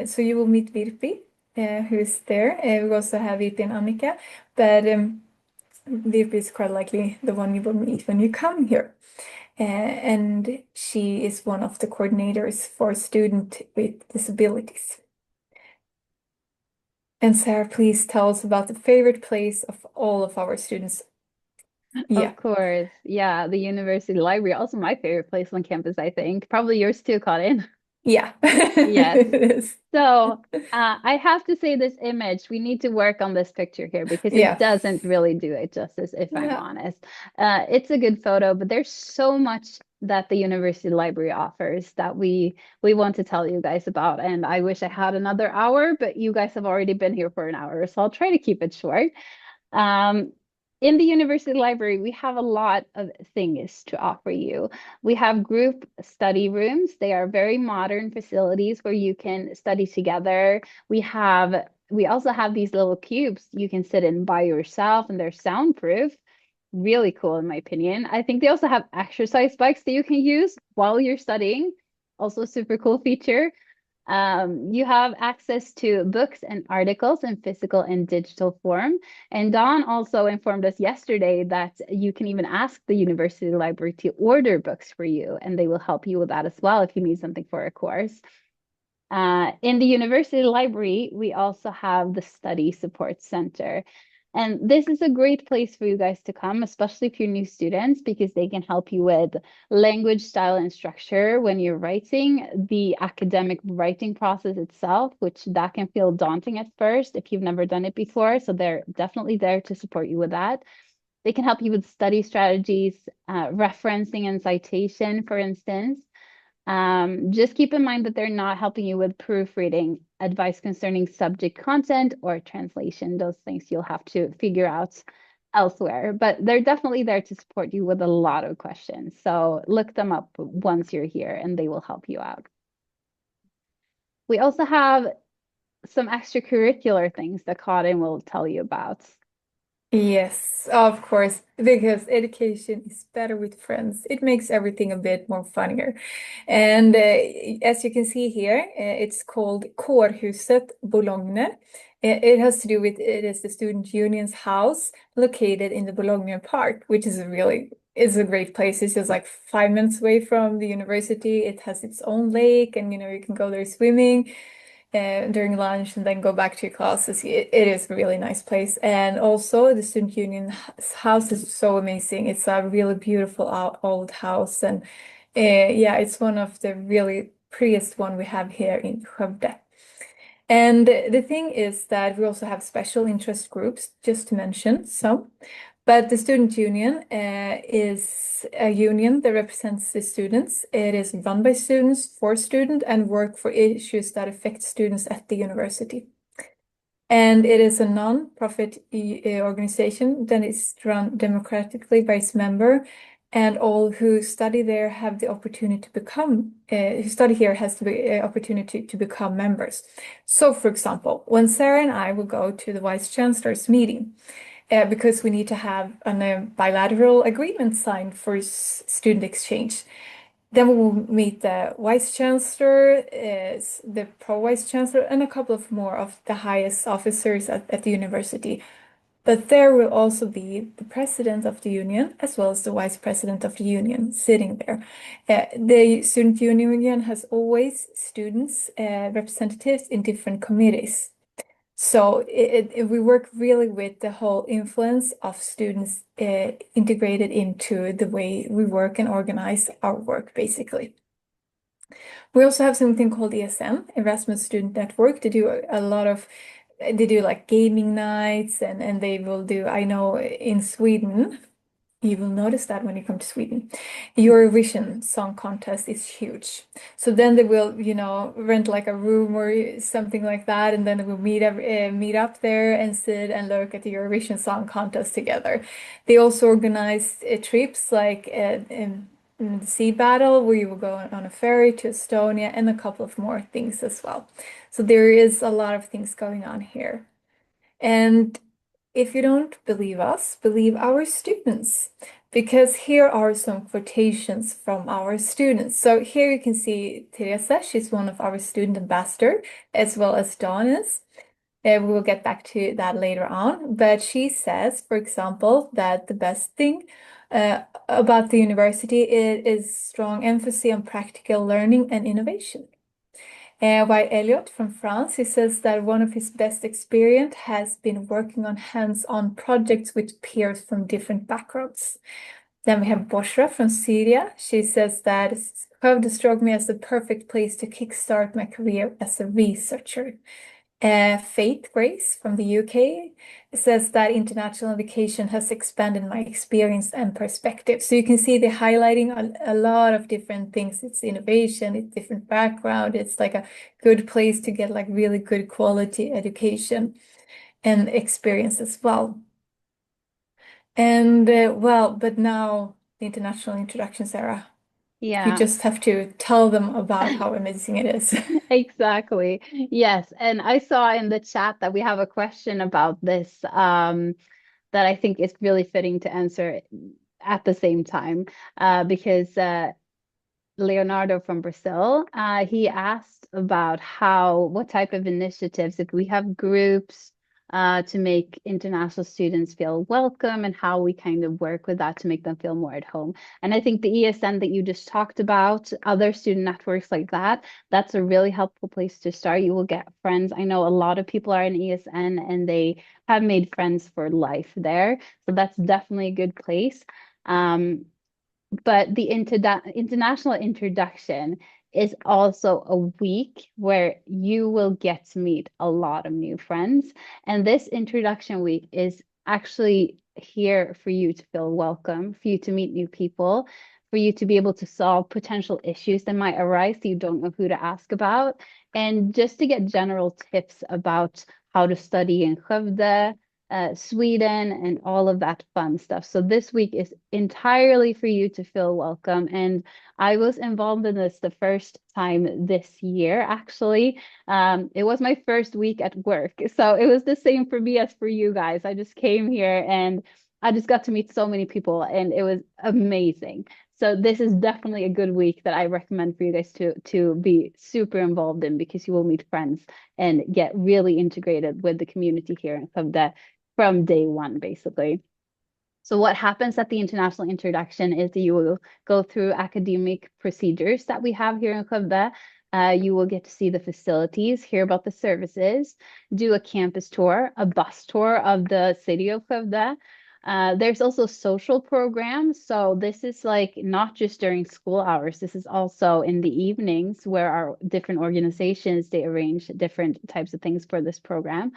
so you will meet Virpi, who's there. We also have Virpi and Annika, but Virpi is quite likely the one you will meet when you come here. And she is one of the coordinators for students with disabilities. And Sarah, please tell us about the favorite place of all of our students. Yeah. Of course. Yeah, the university library, also my favorite place on campus, I think. Probably yours too, Karin. Yeah. Yes. It is. So I have to say this image, we need to work on this picture here because Yeah. it doesn't really do it justice, if I'm Yeah. honest. It's a good photo, but there's so much that the university library offers that we want to tell you guys about. And I wish I had another hour, but you guys have already been here for an hour, so I'll try to keep it short. In the university library, we have a lot of things to offer you. We have group study rooms. They are very modern facilities where you can study together. We also have these little cubes you can sit in by yourself, and they're soundproof. Really cool, in my opinion. I think they also have exercise bikes that you can use while you're studying. Also a super cool feature. You have access to books and articles in physical and digital form. And Dawn also informed us yesterday that you can even ask the university library to order books for you, and they will help you with that as well if you need something for a course. In the university library, we also have the Study Support Center. And this is a great place for you guys to come, especially if you're new students, because they can help you with language, style, and structure when you're writing, the academic writing process itself, which that can feel daunting at first if you've never done it before. So they're definitely there to support you with that. They can help you with study strategies, referencing and citation, for instance. Just keep in mind that they're not helping you with proofreading advice concerning subject content or translation. Those things you'll have to figure out elsewhere, but they're definitely there to support you with a lot of questions. So look them up once you're here and they will help you out. We also have some extracurricular things that Karin will tell you about. Yes, of course, because education is better with friends. It makes everything a bit more funnier. And as you can see here, it's called Kårhuset Bologna. It has to do with it is the student union's house located in the Bologna Park, which is is a great place. It's just like 5 minutes away from the university. It has its own lake, and you can go there swimming during lunch and then go back to your classes. It is a really nice place. And also the student union house is so amazing. It's a really beautiful old house. And yeah, it's one of the really prettiest one we have here in Skövde. And the thing is that we also have special interest groups, just to mention some. But the student union is a union that represents the students. It is run by students, for students, and work for issues that affect students at the university. And it is a non-profit organization that is run democratically by its member, and all who study there have the opportunity to become, who study here has the opportunity to become members. So, for example, when Sarah and I will go to the Vice Chancellor's meeting, because we need to have a bilateral agreement signed for student exchange. Then we will meet the Vice Chancellor, the Pro-Vice Chancellor, and a couple of more of the highest officers at the university. But there will also be the president of the union as well as the vice president of the union sitting there. The student union has always students, representatives in different committees. So we work really with the whole influence of students integrated into the way we work and organize our work, basically. We also have something called ESN, Erasmus Student Network. They do like gaming nights and they will do, I know in Sweden, you will notice that when you come to Sweden, Eurovision Song Contest is huge. So then they will, rent like a room or something like that, and then they will meet up there and sit and look at the Eurovision Song Contest together. They also organize trips like in the sea battle, where you will go on a ferry to Estonia, and a couple of more things as well. So there is a lot of things going on here. And if you don't believe us, believe our students, because here are some quotations from our students. So here you can see Teresa, she's one of our student ambassador, as well as Dawn is. We will get back to that later on. But she says, for example, that the best thing about the university is strong emphasis on practical learning and innovation. While Elliot from France, he says that one of his best experience has been working on hands-on projects with peers from different backgrounds. Then we have Boshra from Syria. She says that Skövde struck me as the perfect place to kickstart my career as a researcher. Faith Grace from the UK says that international education has expanded my experience and perspective. So you can see they're highlighting a lot of different things. It's innovation, it's different background. It's like a good place to get like really good quality education and experience as well. And but now the international introduction, Sarah. Yeah. You just have to tell them about how amazing it is. Exactly. Yes. And I saw in the chat that we have a question about this that I think is really fitting to answer at the same time because Leonardo from Brazil, he asked about what type of initiatives, if we have groups to make international students feel welcome and how we kind of work with that to make them feel more at home. And I think the ESN that you just talked about, other student networks like that, that's a really helpful place to start. You will get friends. I know a lot of people are in ESN and they have made friends for life there. So that's definitely a good place. But the international introduction is also a week where you will get to meet a lot of new friends. And this introduction week is actually here for you to feel welcome, for you to meet new people, for you to be able to solve potential issues that might arise so you don't know who to ask about, and just to get general tips about how to study in Skövde, Sweden, and all of that fun stuff. So this week is entirely for you to feel welcome. And I was involved in this the first time this year, actually. It was my first week at work. So it was the same for me as for you guys. I just came here and I just got to meet so many people, and it was amazing. So this is definitely a good week that I recommend for you guys to be super involved in, because you will meet friends and get really integrated with the community here in Skövde from day one, basically. So what happens at the international introduction is that you will go through academic procedures that we have here in Skövde. You will get to see the facilities, hear about the services, do a campus tour, a bus tour of the city of Skövde. There's also social programs. So this is like not just during school hours. This is also in the evenings where our different organizations, they arrange different types of things for this program.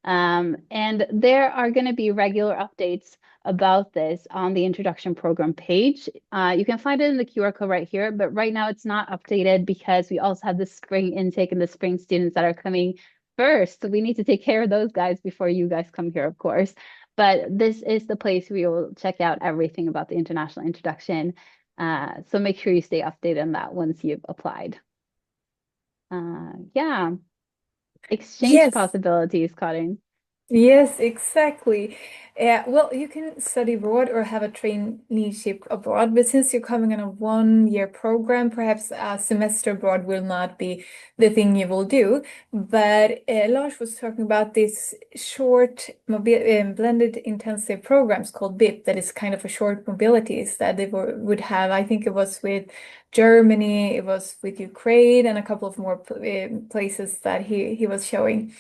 And there are going to be regular updates about this on the introduction program page. You can find it in the QR code right here, but right now it's not updated because we also have the spring intake and the spring students that are coming first. So we need to take care of those guys before you guys come here, of course. But this is the place we will check out everything about the international introduction. So make sure you stay updated on that once you've applied. Yeah. Exchange Yes. possibilities, Karin. Yes, exactly. Well, you can study abroad or have a traineeship abroad, but since you're coming on a 1-year program, perhaps a semester abroad will not be the thing you will do. But Lars was talking about this short blended intensive programs called BIP, that is kind of a short mobilities that they would have. I think it was with Germany, it was with Ukraine, and a couple of more places that he was showing.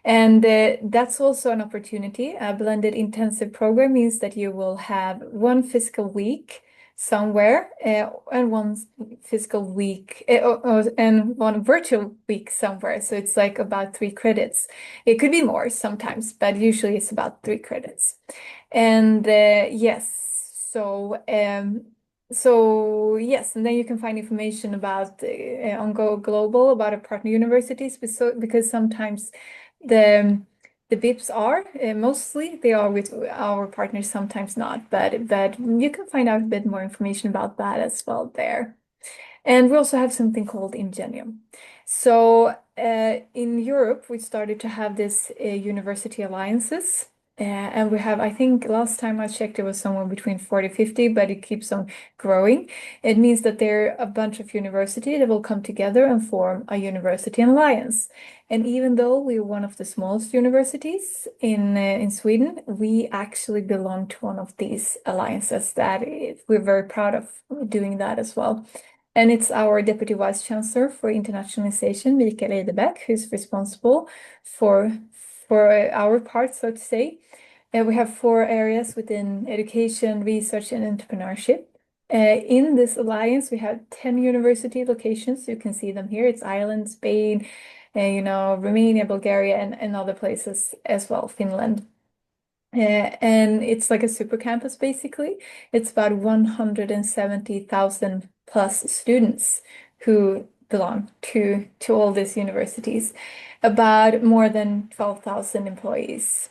And that's also an opportunity. A blended intensive program means that you will have one physical week somewhere and one physical week and one virtual week somewhere. So it's like about 3 credits. It could be more sometimes, but usually it's about 3 credits. And yes, so yes, and then you can find information about on Go Global about our partner universities, because sometimes the BIPs are mostly they are with our partners, sometimes not, but you can find out a bit more information about that as well there. And we also have something called Ingenium. So in Europe, we started to have this university alliances. And we have, I think last time I checked, it was somewhere between 40, 50, but it keeps on growing. It means that there are a bunch of universities that will come together and form a university alliance. And even though we're one of the smallest universities in Sweden, we actually belong to one of these alliances we're very proud of doing that as well. And it's our Deputy Vice Chancellor for Internationalization, Mikael Eidebäck, who's responsible for our part, so to say. We have 4 areas within education, research, and entrepreneurship. In this alliance, we have 10 university locations. You can see them here. It's Ireland, Spain, Romania, Bulgaria, and other places as well, Finland. And it's like a super campus, basically. It's about 170,000 plus students who belong to all these universities, about more than 12,000 employees.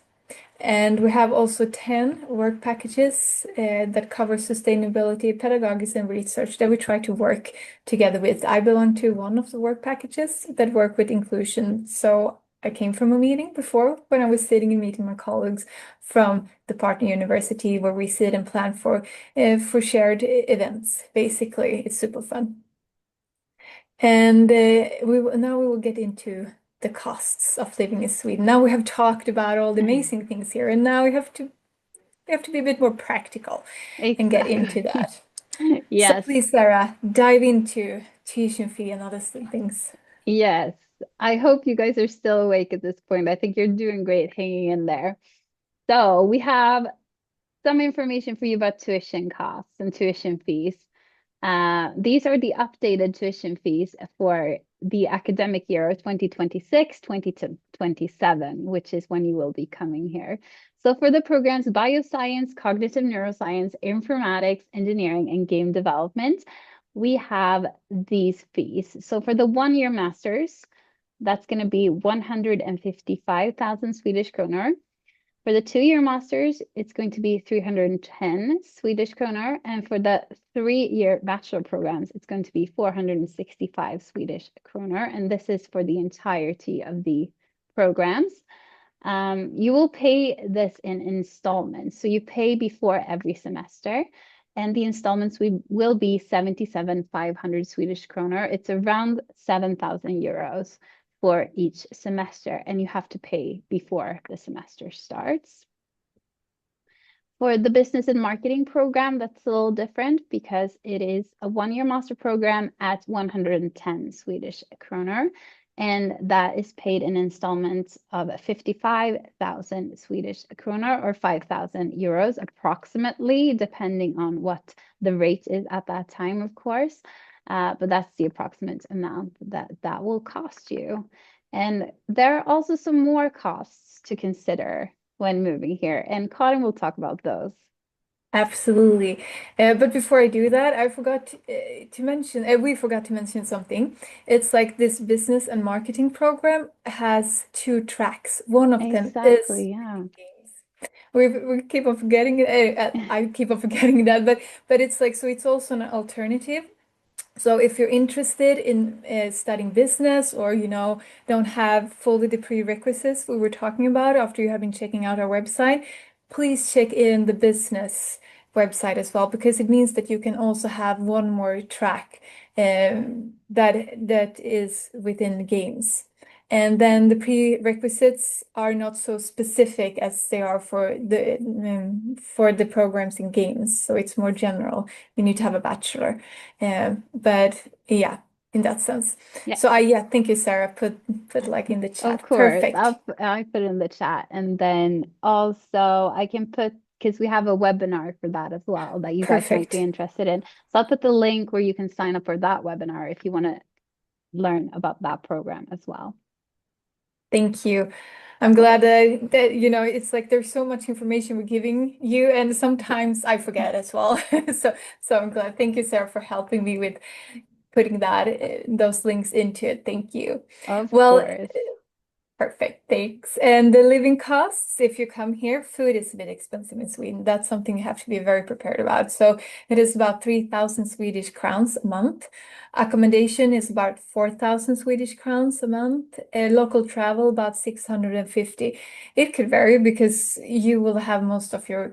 And we have also 10 work packages that cover sustainability, pedagogics, and research that we try to work together with. I belong to one of the work packages that work with inclusion. So I came from a meeting before when I was sitting and meeting my colleagues from the partner university, where we sit and plan for shared events. Basically, it's super fun. And now we will get into the costs of living in Sweden. Now we have talked about all the amazing things here, and now we have to be a bit more practical and get into that. Yes. So please, Sarah, dive into tuition fee and other things. Yes. I hope you guys are still awake at this point. I think you're doing great hanging in there. So we have some information for you about tuition costs and tuition fees. These are the updated tuition fees for the academic year 2026-2027, which is when you will be coming here. So for the programs Bioscience, Cognitive Neuroscience, Informatics, Engineering, and Game Development, we have these fees. So for the one-year masters, that's going to be 155,000 Swedish kronor. For the two-year masters, it's going to be 310 Swedish kronor. And for the three-year bachelor programs, it's going to be 465 Swedish kronor. And this is for the entirety of the programs. You will pay this in installments. So you pay before every semester. And the installments will be 77,500 Swedish kronor. It's around 7,000 euros for each semester, and you have to pay before the semester starts. For the business and marketing program, that's a little different because it is a one-year master program at 110 Swedish kronor, and that is paid in installments of 55,000 Swedish kronor or 5,000 euros approximately, depending on what the rate is at that time, of course. But that's the approximate amount that will cost you. And there are also some more costs to consider when moving here. And Karin will talk about those. Absolutely. But before I do that, I forgot to mention, we forgot to mention something. It's like this business and marketing program has two tracks. One of them is Exactly, yeah. games. We keep on forgetting it. I keep on forgetting that, but it's like, so it's also an alternative. So if you're interested in studying business, or don't have fully the prerequisites we were talking about after you have been checking out our website, please check in the business website as well, because it means that you can also have one more track that is within games. And then the prerequisites are not so specific as they are for the programs in games. So it's more general. You need to have a bachelor. But yeah, in that sense. Yeah. So thank you, Sarah. Put like in the chat. Of course, Perfect. I put it in the chat, and then also I can put, because we have a webinar for that as well that you guys might Perfect. be interested in. So I'll put the link where you can sign up for that webinar if you want to learn about that program as well. Thank you. I'm glad that it's like there's so much information we're giving you, and sometimes I forget as well. So I'm glad. Thank you, Sarah, for helping me with putting those links into it. Thank you. Of Well, course. perfect. Thanks. And the living costs, if you come here, food is a bit expensive in Sweden. That's something you have to be very prepared about. So it is about 3,000 Swedish crowns a month. Accommodation is about 4,000 Swedish crowns a month. Local travel, about 650. It could vary because you will have most of your,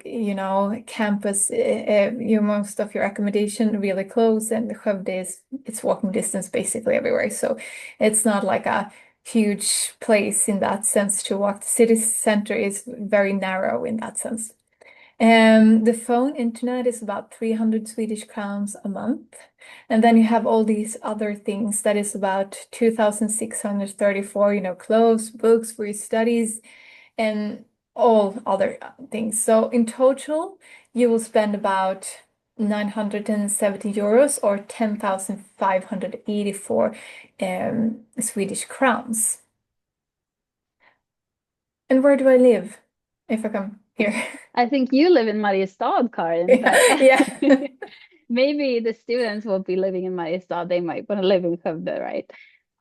campus, most of your accommodation really close, and Skövde it's walking distance basically everywhere. So it's not like a huge place in that sense to walk. The city center is very narrow in that sense. The phone internet is about 300 Swedish crowns a month. And then you have all these other things that is about 2,634, clothes, books for your studies, and all other things. So in total, you will spend about 970 euros or 10,584 Swedish crowns. And where do I live if I come here? I think you live in Mariestad, Karin, but Yeah. maybe the students won't be living in Mariestad. They might want to live in Skövde, right?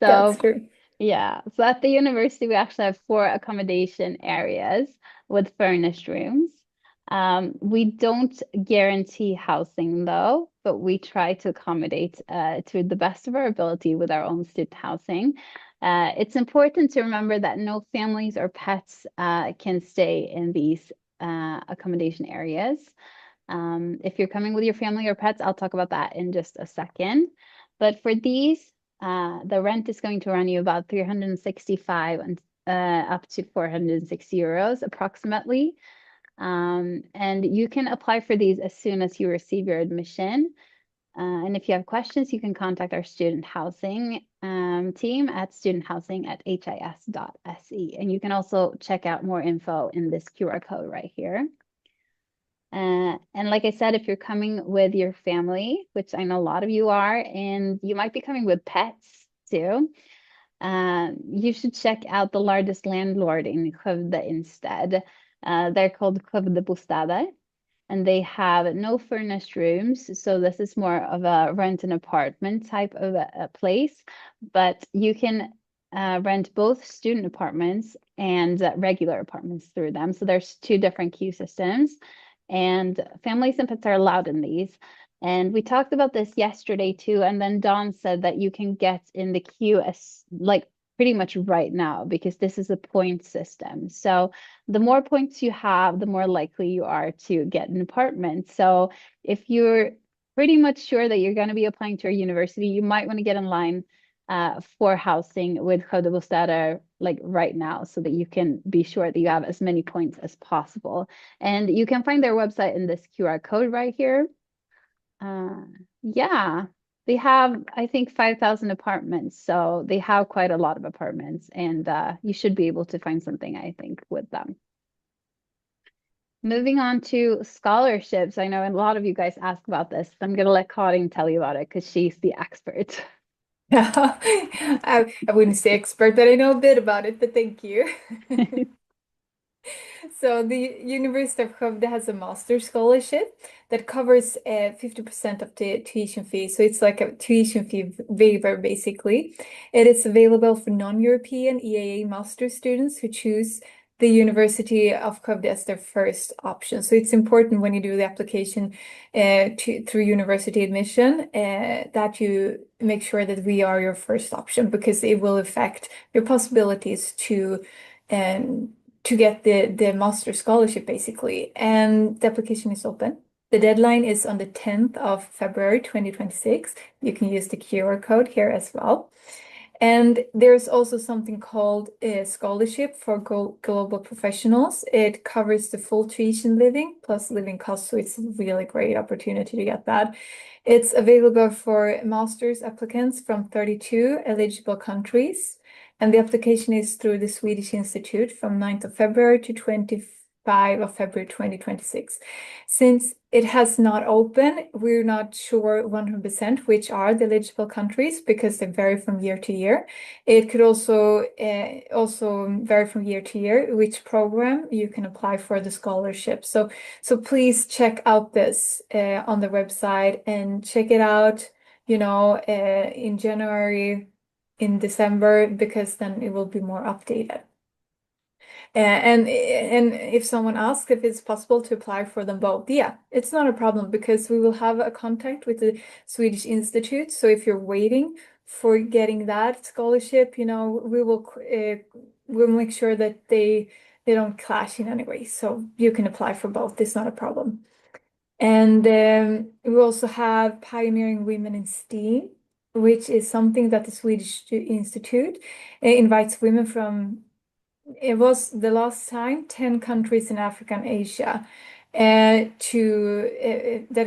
That's So true. yeah, so at the university, we actually have 4 accommodation areas with furnished rooms. We don't guarantee housing though, but we try to accommodate to the best of our ability with our own student housing. It's important to remember that no families or pets can stay in these accommodation areas. If you're coming with your family or pets, I'll talk about that in just a second. But for these, the rent is going to run you about 365 and up to 460 euros approximately. And you can apply for these as soon as you receive your admission. And if you have questions, you can contact our student housing team at studenthousing@his.se. And you can also check out more info in this QR code right here. And like I said, if you're coming with your family, which I know a lot of you are, and you might be coming with pets too, you should check out the largest landlord in Skövde instead. They're called Skövde Bostäder, and they have no furnished rooms. So this is more of a rent an apartment type of a place, but you can rent both student apartments and regular apartments through them. So there's two different queue systems, and families and pets are allowed in these. And we talked about this yesterday too. And then Dawn said that you can get in the queue as like pretty much right now because this is a point system. So the more points you have, the more likely you are to get an apartment. So if you're pretty much sure that you're going to be applying to a university, you might want to get in line for housing with Skövde Bostäder like right now so that you can be sure that you have as many points as possible. And you can find their website in this QR code right here. Yeah, they have, I think, 5,000 apartments. So they have quite a lot of apartments, and you should be able to find something, I think, with them. Moving on to scholarships. I know a lot of you guys ask about this. I'm going to let Karin tell you about it because she's the expert. I wouldn't say expert, but I know a bit about it, but thank you. So the University of Skövde has a master scholarship that covers 50% of the tuition fee. So it's like a tuition fee waiver, basically. It is available for non-European EAA master students who choose the University of Skövde as their first option. So it's important when you do the application through university admission that you make sure that we are your first option because it will affect your possibilities to get the master scholarship basically. And the application is open. The deadline is on the 10th of February 2026. You can use the QR code here as well. And there's also something called a scholarship for global professionals. It covers the full tuition living plus living costs, so it's a really great opportunity to get that. It's available for master's applicants from 32 eligible countries. And the application is through the Swedish Institute from 9th of February to 25 of February 2026. Since it has not opened, we're not sure 100% which are the eligible countries because they vary from year to year. It could also vary from year to year which program you can apply for the scholarship. So please check out this on the website and check it out, in January, in December, because then it will be more updated. And if someone asks if it's possible to apply for them both, yeah, it's not a problem because we will have a contact with the Swedish Institute. So if you're waiting for getting that scholarship, we'll make sure that they don't clash in any way. So you can apply for both. It's not a problem. And we also have Pioneering Women in STEAM, which is something that the Swedish Institute invites women from. It was the last time 10 countries in Africa and Asia that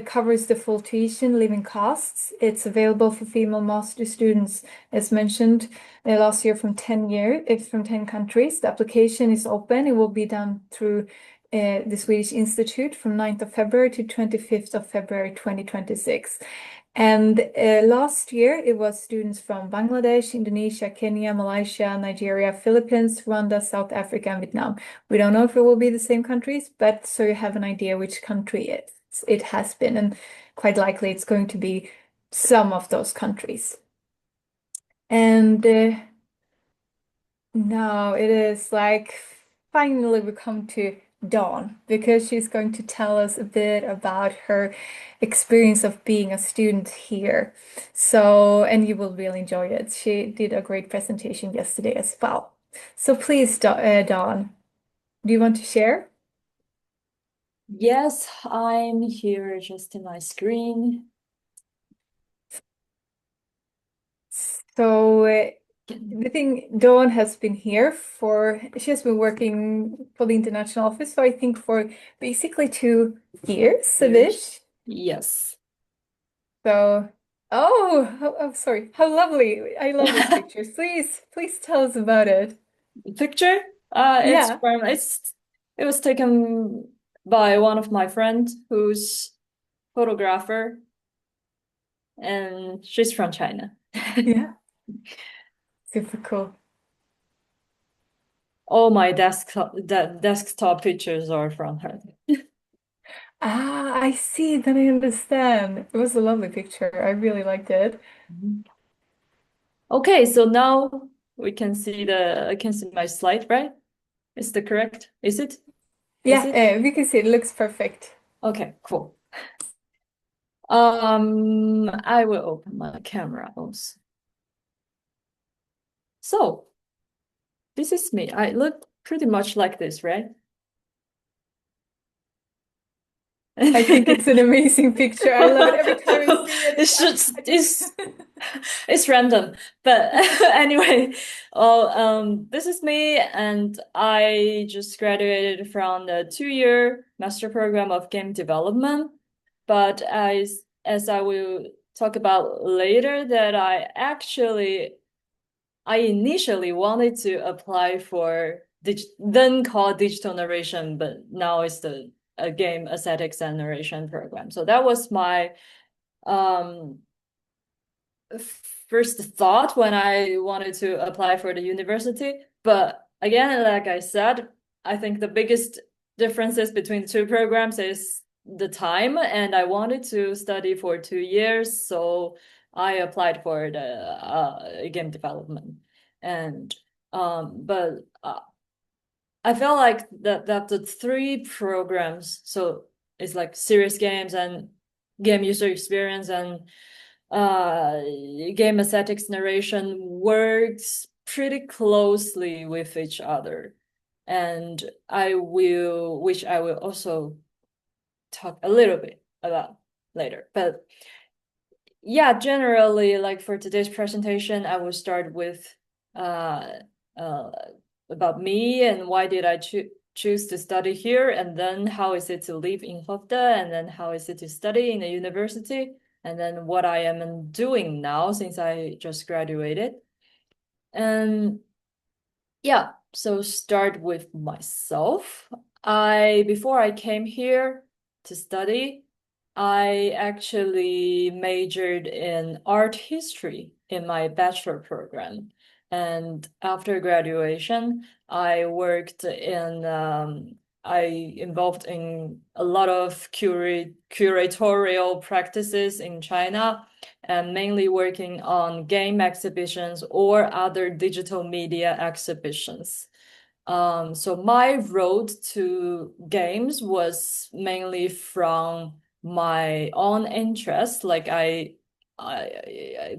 covers the full tuition living costs. It's available for female master students, as mentioned last year from 10 countries. The application is open. It will be done through the Swedish Institute from 9th of February to 25th of February 2026. And last year, it was students from Bangladesh, Indonesia, Kenya, Malaysia, Nigeria, Philippines, Rwanda, South Africa, and Vietnam. We don't know if it will be the same countries, but so you have an idea which country it has been, and quite likely it's going to be some of those countries. And now it is like finally we come to Dawn because she's going to tell us a bit about her experience of being a student here. So, and you will really enjoy it. She did a great presentation yesterday as well. So please, Dawn, do you want to share? Yes, I'm here adjusting my screen. So, the thing, Dawn has been here she has been working for the international office, so I think for basically 2 years a bit. Yes. So, oh, sorry. How lovely. I love these pictures. Please tell us about it. Picture? Yeah. It was taken by one of my friends who's photographer, and she's from China. Yeah. Super cool. All my desktop pictures are from her. Ah, I see. Then I understand. It was a lovely picture. I really liked it. Okay, so now we can see I can see my slide, right? Is the correct? Is it? Is Yeah, it? we can see it looks perfect. Okay, cool. I will open my camera also. So this is me. I look pretty much like this, right? I think it's an amazing picture. I love it every time I see it. It's random, but anyway, this is me, and I just graduated from the 2-year master program of game development. But as I will talk about later, that I initially wanted to apply for then called digital narration, but now it's the game aesthetics and narration program. So that was my um, first thought when I wanted to apply for the university. But again, like I said, I think the biggest differences between the two programs is the time, and I wanted to study for 2 years, so I applied for the game development. And but I felt like that the three programs, so it's like serious games and game user experience and uh game aesthetics narration, works pretty closely with each other. And which I will also talk a little bit about later. But yeah, generally, like for today's presentation, I will start with uh, uh, about me and why did I choose to study here, and then how is it to live in Skövde, and then how is it to study in a university, and then what I am doing now since I just graduated. And yeah, so start with myself. Before I came here to study, I actually majored in art history in my bachelor program. And after graduation, I involved in a lot of curatorial practices in China, and mainly working on game exhibitions or other digital media exhibitions. So my road to games was mainly from my own interest. Like I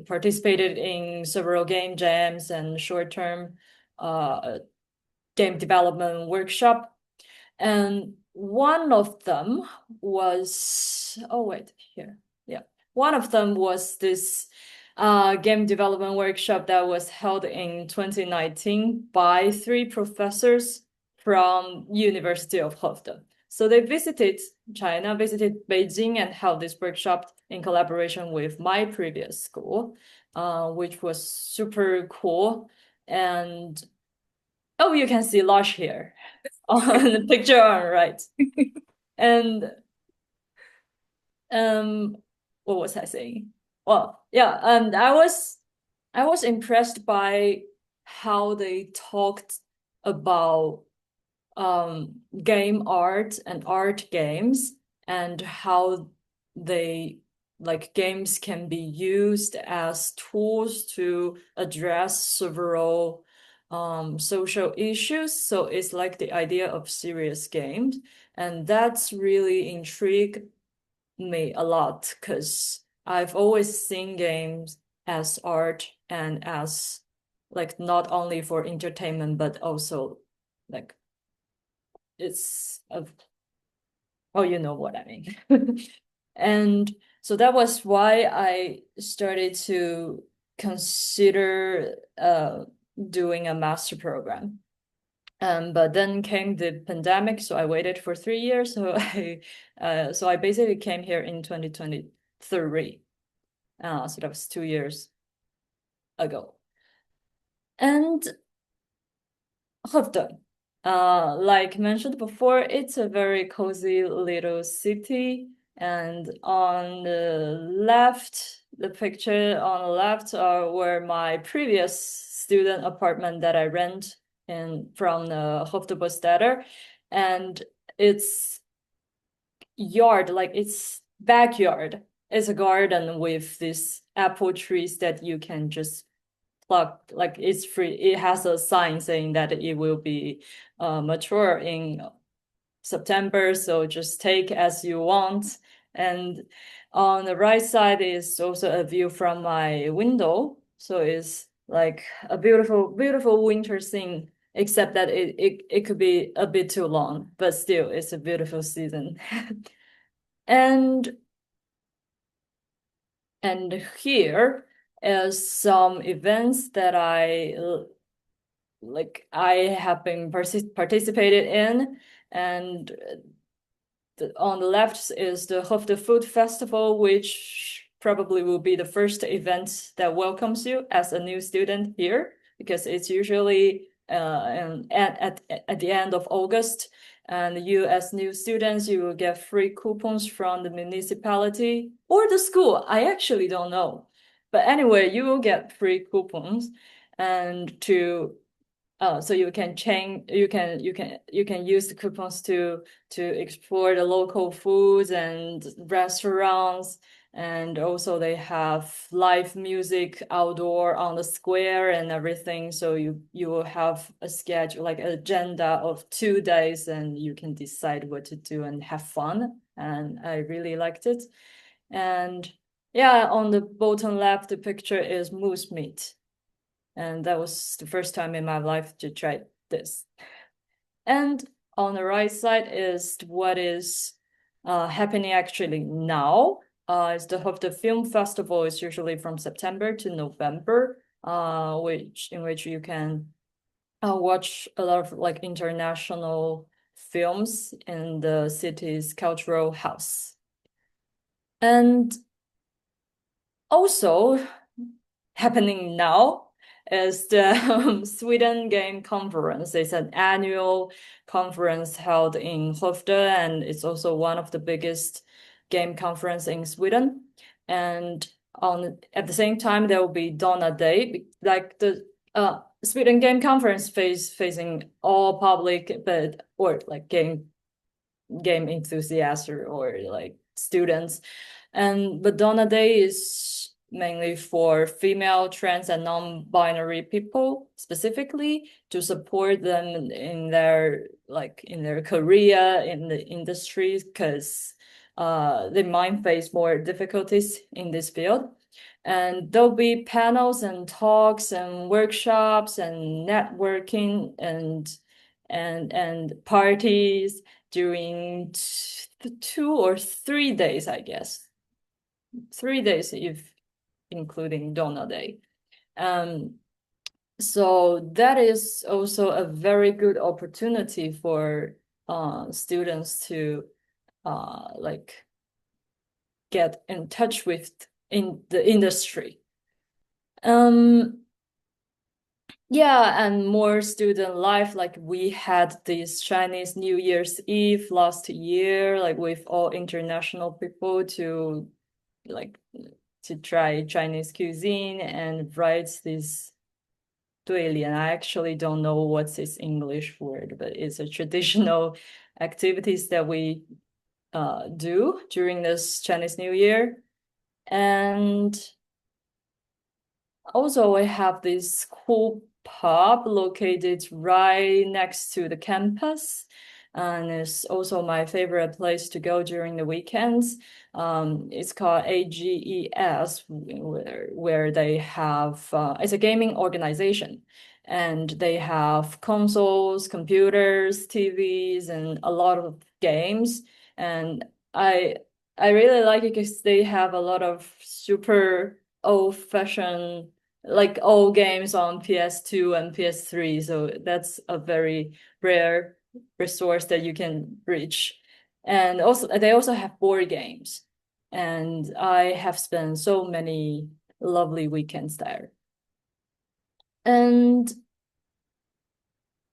participated in several game jams and short-term game development workshop. And one of them was, oh wait, here. Yeah. One of them was this game development workshop that was held in 2019 by 3 professors from University of Skövde. So they visited China, visited Beijing, and held this workshop in collaboration with my previous school, which was super cool. And oh, you can see Lush here on the picture on the right. And what was I saying? Well, yeah, and I was impressed by how they talked about game art and art games, and how they like games can be used as tools to address several social issues. So it's like the idea of serious games, and that's really intrigued me a lot because I've always seen games as art and as like not only for entertainment but also like it's oh, you know what I mean. And so that was why I started to consider doing a master program. But then came the pandemic, so I waited for 3 years. So I basically came here in 2023. So that was 2 years ago. And Skövde. Like mentioned before, it's a very cozy little city. And on the left, the picture on the left are where my previous student apartment that I rent from the Hoofdstadter. And its yard, like its backyard, is a garden with these apple trees that you can just pluck, like it's free. It has a sign saying that it will be mature in September, so just take as you want. And on the right side is also a view from my window, so it's like a beautiful, beautiful winter scene. Except that it could be a bit too long, but still, it's a beautiful season. And here is some events that I have been participated in. And on the left is the Hoofd Food Festival, which probably will be the first event that welcomes you as a new student here, because it's usually at the end of August. And you, as new students, you will get free coupons from the municipality or the school. I actually don't know. But anyway, you will get free coupons, and so you can use the coupons to explore the local foods and restaurants. And also they have live music outdoor on the square and everything. So you will have a schedule, like an agenda of 2 days, and you can decide what to do and have fun. And I really liked it. And yeah, on the bottom left, the picture is moose meat. And that was the first time in my life to try this. And on the right side is what is happening actually now. It's the Hoofd Film Festival. Is usually from September to November, in which you can watch a lot of like international films in the city's cultural house. And also happening now is the Sweden Game Conference. It's an annual conference held in Skövde, and it's also one of the biggest game conference in Sweden. And at the same time, there will be Donna Day, like the Sweden Game Conference facing all public, or like game enthusiasts or like students. But Donna Day is mainly for female, trans, and non-binary people specifically, to support them in their career in the industry, because they might face more difficulties in this field. And there'll be panels and talks and workshops and networking and parties during 2 or 3 days, I guess. 3 days if including Donna Day. So that is also a very good opportunity for students to like get in touch with in the industry. Yeah, and more student life. Like we had this Chinese New Year's Eve last year, like with all international people to try Chinese cuisine and write this 对联. I actually don't know what's its English word, but it's a traditional activities that we do during this Chinese New Year. And also we have this cool pub located right next to the campus. And it's also my favorite place to go during the weekends. It's called AGES, where they have it's a gaming organization, and they have consoles, computers, TVs, and a lot of games. And I really like it because they have a lot of super old-fashioned, like old games on PS2 and PS3. So that's a very rare resource that you can reach. And also they also have board games, and I have spent so many lovely weekends there. And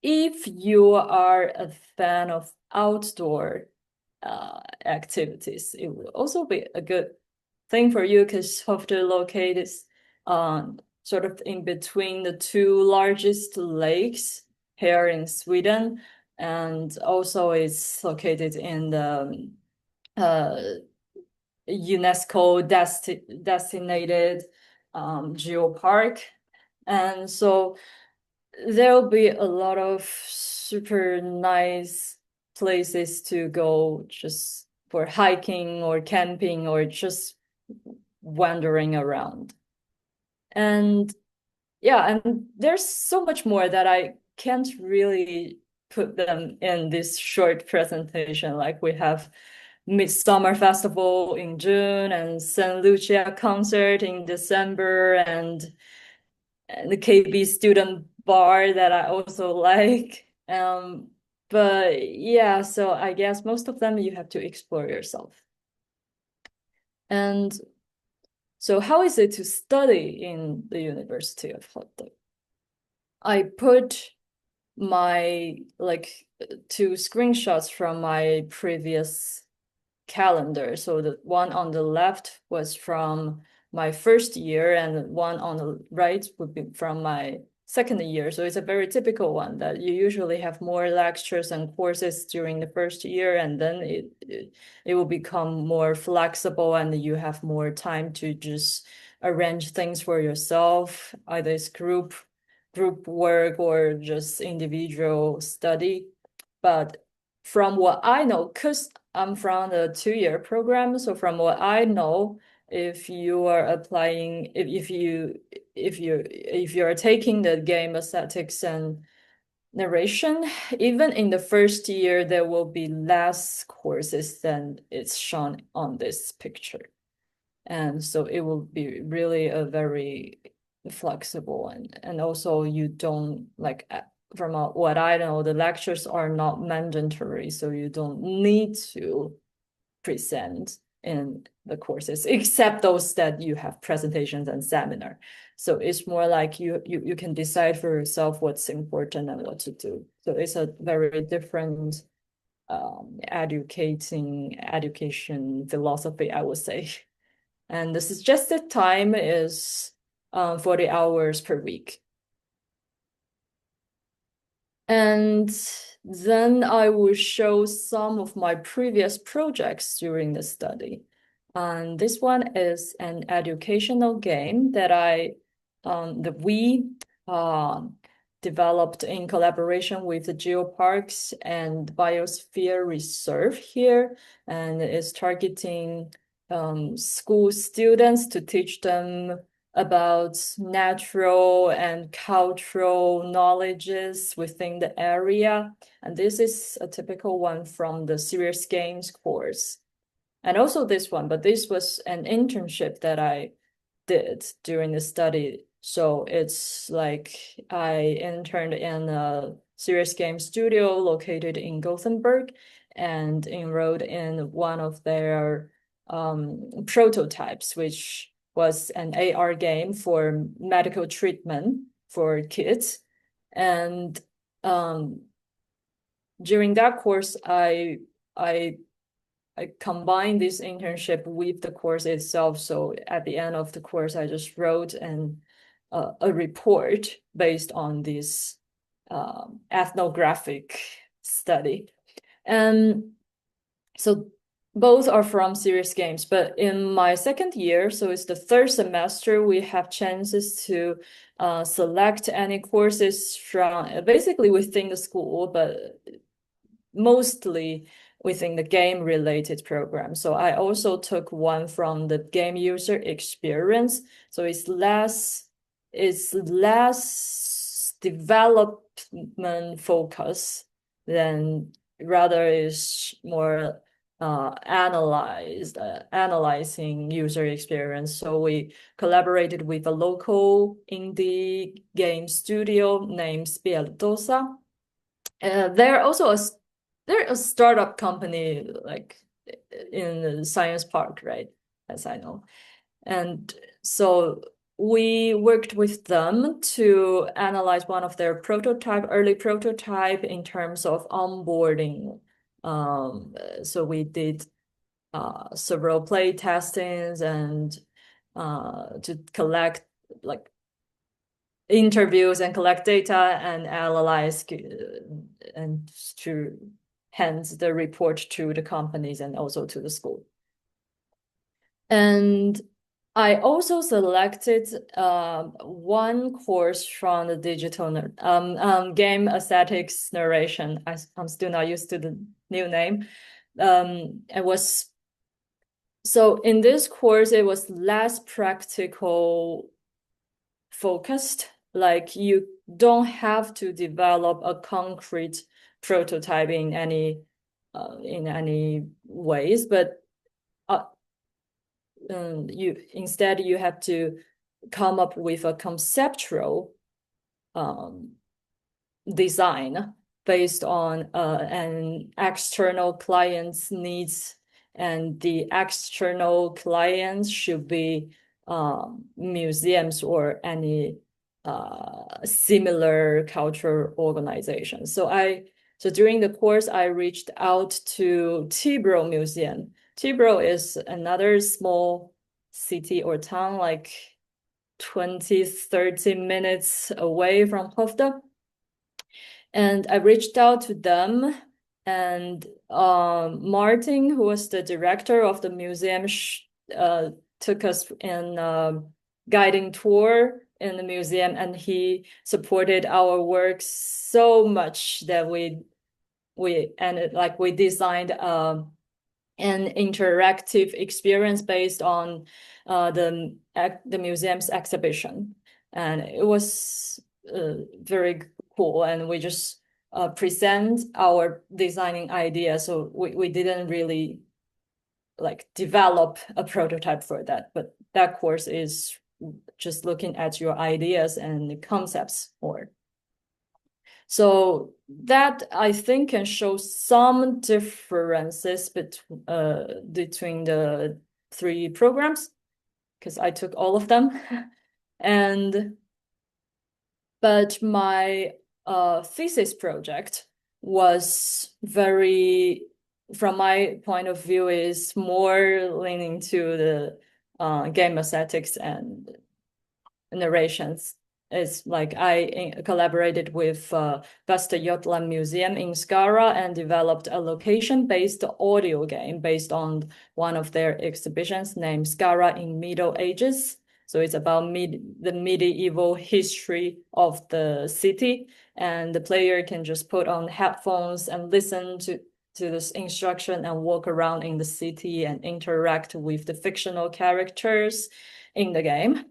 if you are a fan of outdoor activities, it will also be a good thing for you because Skövde located sort of in between the two largest lakes here in Sweden, and also it's located in the UNESCO designated geopark. And so there'll be a lot of super nice places to go just for hiking or camping or just wandering around. And yeah, and there's so much more that I can't really put them in this short presentation. Like we have Midsummer Festival in June and San Lucia concert in December and the KB student bar that I also like. But yeah, so I guess most of them you have to explore yourself. And so how is it to study in the University of Skövde? I put my two screenshots from my previous calendar. So the one on the left was from my first year, and the one on the right would be from my second year. So it's a very typical one that you usually have more lectures and courses during the first year, and then it will become more flexible and you have more time to just arrange things for yourself, either it's group work or just individual study. But from what I know, because I'm from the 2-year program, so from what I know, if you are applying, if you are taking the game aesthetics and narration, even in the first year, there will be less courses than it's shown on this picture. And so it will be really a very flexible and also you don't like from what I know, the lectures are not mandatory, so you don't need to present in the courses, except those that you have presentations and seminar. So it's more like you can decide for yourself what's important and what to do. So it's a very different education philosophy, I would say. And the suggested time is 40 hours per week. And then I will show some of my previous projects during the study. And this one is an educational game that we developed in collaboration with the geoparks and biosphere reserve here, and is targeting school students to teach them about natural and cultural knowledges within the area. And this is a typical one from the serious games course. And also this one, but this was an internship that I did during the study. So it's like I interned in a serious game studio located in Gothenburg and enrolled in one of their prototypes, which was an AR game for medical treatment for kids. And during that course, I combined this internship with the course itself. So at the end of the course, I just wrote a report based on this ethnographic study. And so both are from serious games, but in my second year, so it's the third semester, we have chances to select any courses from basically within the school, but mostly within the game related program. So I also took one from the game user experience. So it's less development focus than rather is more analyzing user experience. So we collaborated with a local indie game studio named Speldosa. They're a startup company like in the science park, right? As I know. And so we worked with them to analyze one of their early prototype in terms of onboarding. So we did several play testings and to collect like interviews and collect data and analyze and to hand the report to the companies and also to the school. And I also selected one course from the digital game aesthetics narration. I'm still not used to the new name. So in this course, it was less practical focused. Like you don't have to develop a concrete prototype in any ways, but instead you have to come up with a conceptual design based on an external client's needs, and the external clients should be museums or any similar cultural organizations. So during the course, I reached out to Tibro Museum. Tibro is another small city or town, like 20-30 minutes away from Skövde. And I reached out to them, and Martin, who was the director of the museum, took us in a guiding tour in the museum, and he supported our work so much that we designed an interactive experience based on the museum's exhibition, and it was very cool. And we just present our designing idea, so we didn't really like develop a prototype for that, but that course is just looking at your ideas and concepts more. So that I think can show some differences between the three programs, because I took all of them. But my thesis project was from my point of view, is more leaning to the game aesthetics and narrations. It's like I collaborated with Västergötland Museum in Skara and developed a location-based audio game based on one of their exhibitions named Skara in Middle Ages. So it's about the medieval history of the city, and the player can just put on headphones and listen to this instruction and walk around in the city and interact with the fictional characters in the game.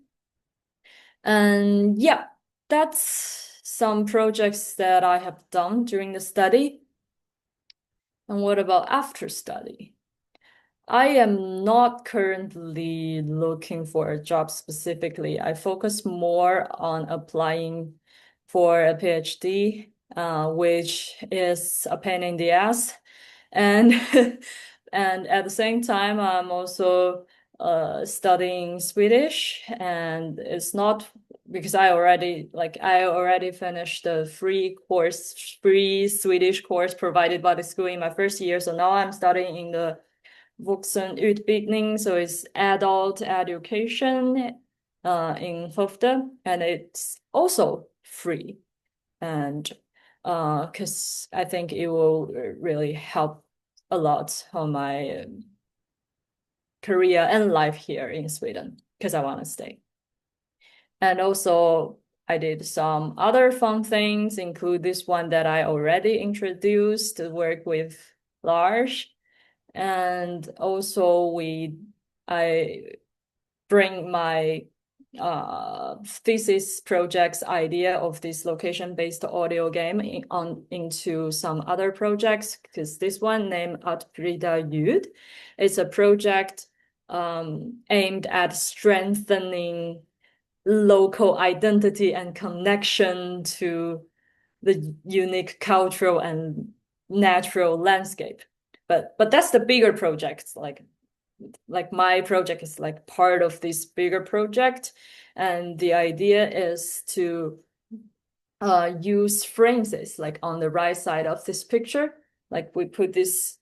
And yeah, that's some projects that I have done during the study. And what about after study? I am not currently looking for a job specifically. I focus more on applying for a PhD, which is a pain in the ass. And and at the same time, I'm also studying Swedish, and it's not because I already finished the free Swedish course provided by the school in my first year. So now I'm studying in the vuxenutbildning, so it's adult education in Skövde, and it's also free. And because I think it will really help a lot on my career and life here in Sweden, because I want to stay. And also I did some other fun things, include this one that I already introduced, to work with Lars. And also I bring my thesis project's idea of this location-based audio game into some other projects, because this one named Utbrida Ljud is a project aimed at strengthening local identity and connection to the unique cultural and natural landscape. But that's the bigger project. Like like my project is like part of this bigger project, and the idea is to use phrases like on the right side of this picture. Like we put these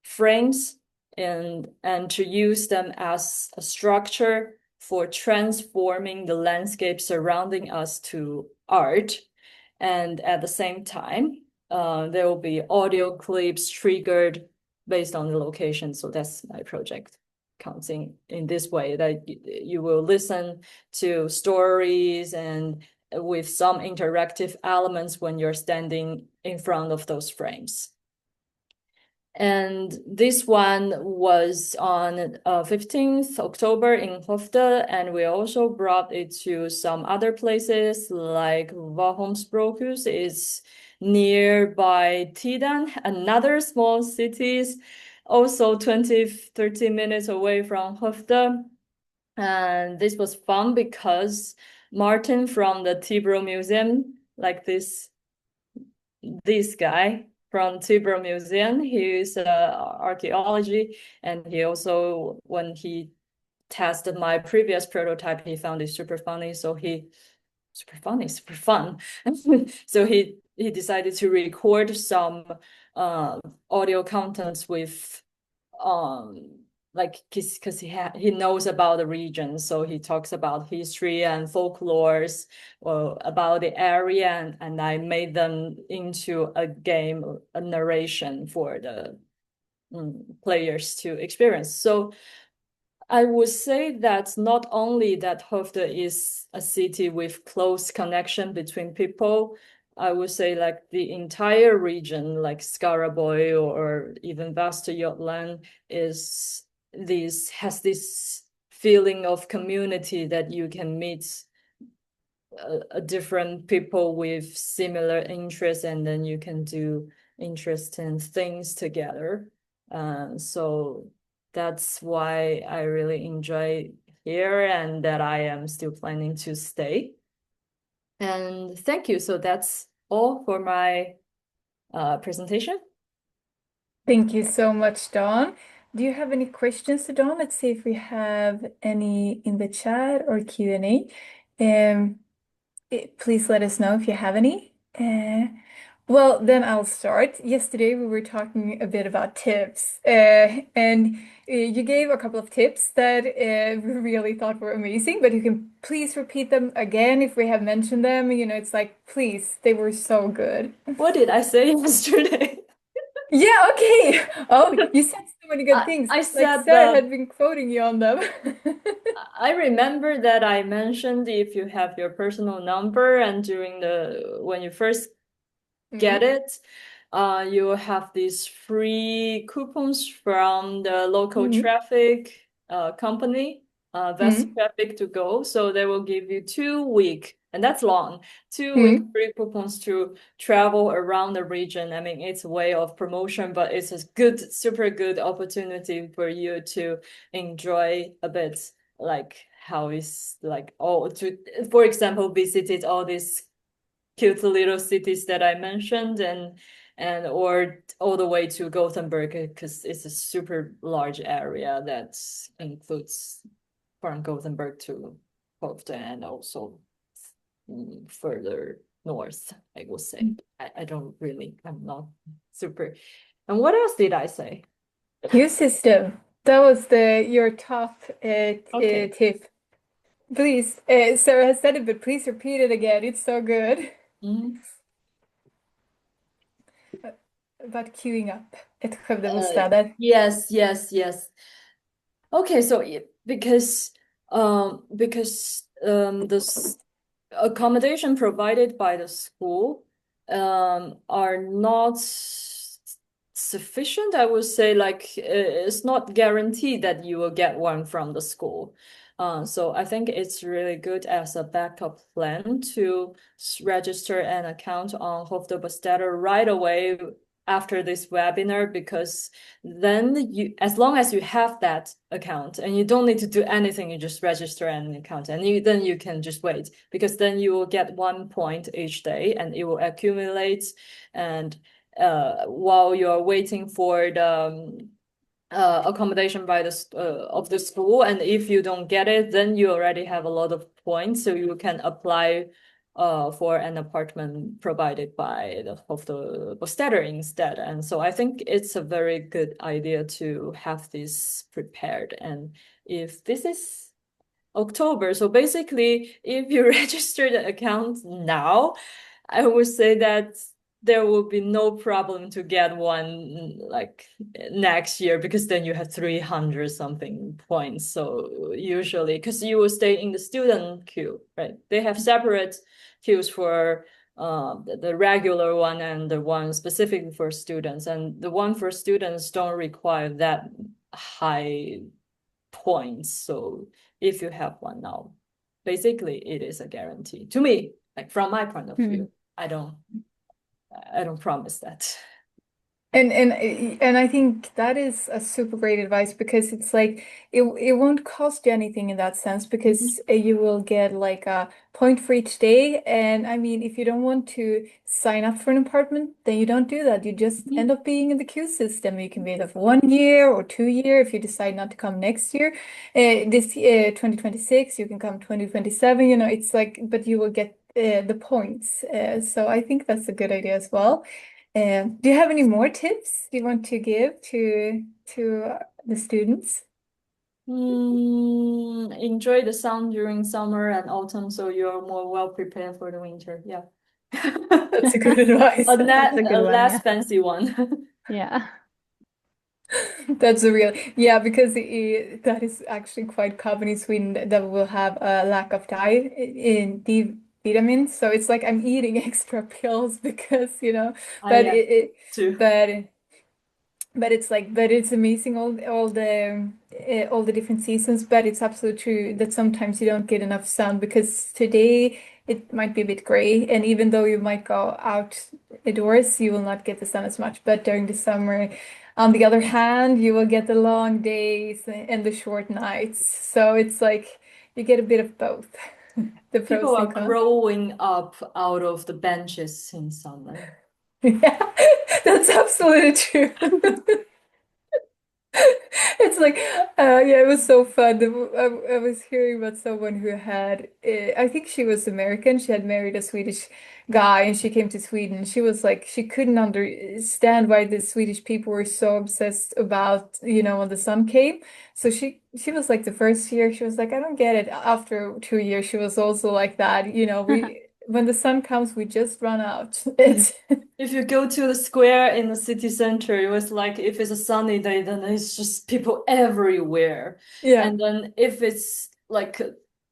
frames and to use them as a structure for transforming the landscape surrounding us to art. And at the same time, there will be audio clips triggered based on the location. So that's my project, counting in this way, that you will listen to stories and with some interactive elements when you're standing in front of those frames. And this one was on 15th October in Skövde, and we also brought it to some other places like Vahomsbrokus is nearby Tidan, another small city, also 20-30 minutes away from Skövde. And this was fun because Martin from the Tibro Museum, like this guy from Tibro Museum, he is archaeology, and he also, when he tested my previous prototype, he found it super funny. So super fun. So he decided to record some audio contents with like because he knows about the region, so he talks about history and folklores about the area, and I made them into a game, a narration for the players to experience. So I would say that not only that Skövde is a city with close connection between people, I would say like the entire region, like Skaraborg or even Västergötland, has this feeling of community, that you can meet different people with similar interests, and then you can do interesting things together. So that's why I really enjoy here, and that I am still planning to stay. And thank you. So that's all for my presentation. Thank you so much, Dawn. Do you have any questions to Dawn? Let's see if we have any in the chat or Q&A. Please let us know if you have any. Well, then I'll start. Yesterday we were talking a bit about tips, and you gave a couple of tips that we really thought were amazing, but you can please repeat them again if we have mentioned them. You know, it's like, please, they were so good. What did I say yesterday? Yeah, okay. Oh, you said so many good things. I Like said Sarah had been quoting you on them. I remember that I mentioned if you have your personal number, and when you first get it, you have these free coupons from the local traffic company, Best Traffic to go. So they will give you 2 week, and that's long, 2 week free coupons to travel around the region. I mean, it's a way of promotion, but it's a good, super good opportunity for you to enjoy a bit, like how is like for example, visited all these cute little cities that I mentioned, and or all the way to Gothenburg, because it's a super large area that includes from Gothenburg to Skövde, and also further north, I will say. I'm not super. And what else did I say? Queue system. That was your top tip. Please, Sarah has said it, but please repeat it again. It's so good. About queuing up at Skövdebostäder. Yes. Okay, so because the accommodation provided by the school are not sufficient, I would say. Like it's not guaranteed that you will get one from the school. So I think it's really good as a backup plan to register an account on Skövdebostäder right away after this webinar, because then as long as you have that account and you don't need to do anything, you just register an account, and then you can just wait, because then you will get 1 point each day and it will accumulate. And while you're waiting for accommodation by of the school, and if you don't get it, then you already have a lot of points, so you can apply for an apartment provided by the Bostetter instead. And so I think it's a very good idea to have this prepared. And if this is October, so basically if you register the account now, I would say that there will be no problem to get one like next year, because then you have 300 something points. So usually, because you will stay in the student queue, right? They have separate queues for the regular one and the one specific for students. And the one for students don't require that high points. So if you have one now, basically it is a guarantee to me, like from my point of view. I don't promise that. And I think that is a super great advice, because it's like it won't cost you anything in that sense, because you will get like a point for each day. And I mean, if you don't want to sign up for an apartment, then you don't do that. You just end up being in the queue system. You can be there for 1 year or 2 year if you decide not to come next year. This 2026, you can come 2027. You know, it's like, but you will get the points. So I think that's a good idea as well. Do you have any more tips you want to give to the students? Enjoy the sun during summer and autumn, so you're more well prepared for the winter. Yeah. That's a good advice. A That's a good one, less yeah. fancy one. Yeah. That's a real, yeah, because that is actually quite common in Sweden, that will have a lack of diet in D vitamins. So it's like I'm eating extra pills because, you know, but Yeah, too. but it's like, but it's amazing, all the different seasons. But it's absolutely true that sometimes you don't get enough sun, because today it might be a bit gray, and even though you might go outdoors, you will not get the sun as much. But during the summer, on the other hand, you will get the long days and the short nights. So it's like you get a bit of both, the pros People are and cons. growing up out of the benches in summer. Yeah, that's absolutely true. It's like, yeah, it was so fun. I was hearing about someone who had, I think she was American. She had married a Swedish guy, and she came to Sweden. She was like, she couldn't understand why the Swedish people were so obsessed about, you know, when the sun came. So she was like, the first year, she was like, I don't get it. After 2 years, she was also like that. You know, when the sun comes, we just run out. It's If you go to the square in the city center, it was like, if it's a sunny day, then it's just people everywhere. yeah. And then if it's like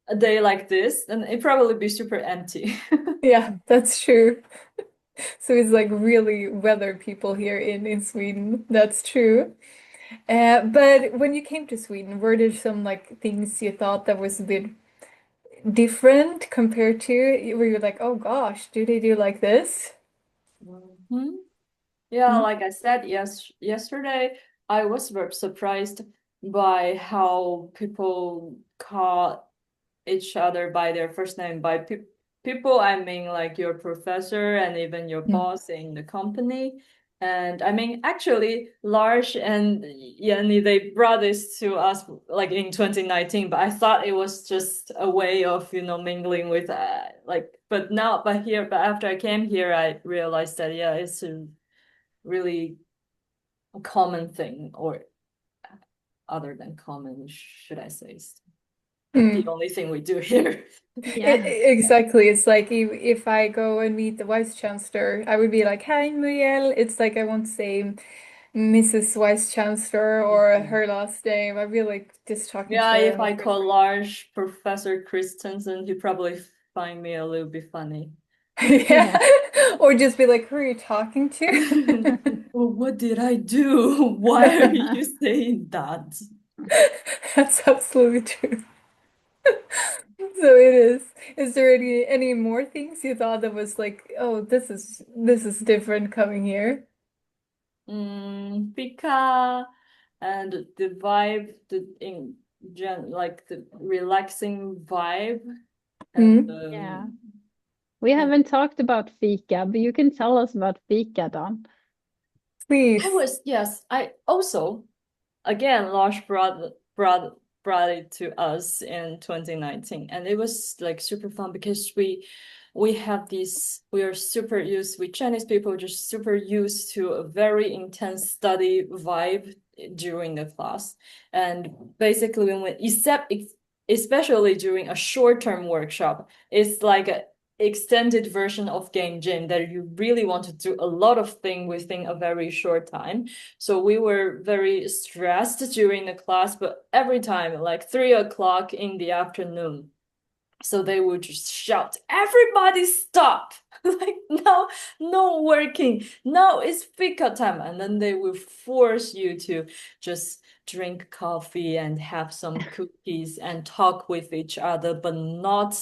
a day like this, then it probably be super empty. Yeah, that's true. So it's like really weather people here in Sweden. That's true. But when you came to Sweden, were there some like things you thought that was a bit different compared to, where you're like, oh gosh, do they do like this? Mhm. Yeah, Mm. like I said, yesterday, I was very surprised by how people call each other by their first name. By people, I mean like your professor and even your Mm. boss in the company. And I mean, actually, Lars and Jenny, they brought this to us like in 2019, but I thought it was just a way of, mingling with but after I came here, I realized that, yeah, it's a really common thing, or other than common, should I say, the Mm. only thing we do here. Yeah. Exactly. It's like if I go and meet the vice chancellor, I would be like, "Hi, Muriel." It's like I won't say Mrs. Vice Chancellor or her last name. I'd be like just talking to Yeah, her if on the I first call Lars Professor Christensen, he probably find me a little bit funny. Yeah. Yeah. Or just be like, who are you talking to? Well, what did I do? Why are you saying that? That's absolutely true. So it is. Is there any more things you thought that was like, oh, this is different coming here? Pika and the vibe, like the relaxing vibe, and Mm, Yeah. We haven't talked about fika, but you can tell us about fika, Don. please. I also again, Lars brought it to us in 2019, and it was like super fun because we have this, we are super used, we Chinese people just super used to a very intense study vibe during the class. And basically when especially during a short-term workshop, it's like a extended version of game jam that you really want to do a lot of things within a very short time. So we were very stressed during the class, but every time, like 3 o'clock in the afternoon, so they would just shout, "Everybody stop!" Like, no, no working. No, it's fika time. And then they will force you to just drink coffee and have some cookies and talk with each other, but not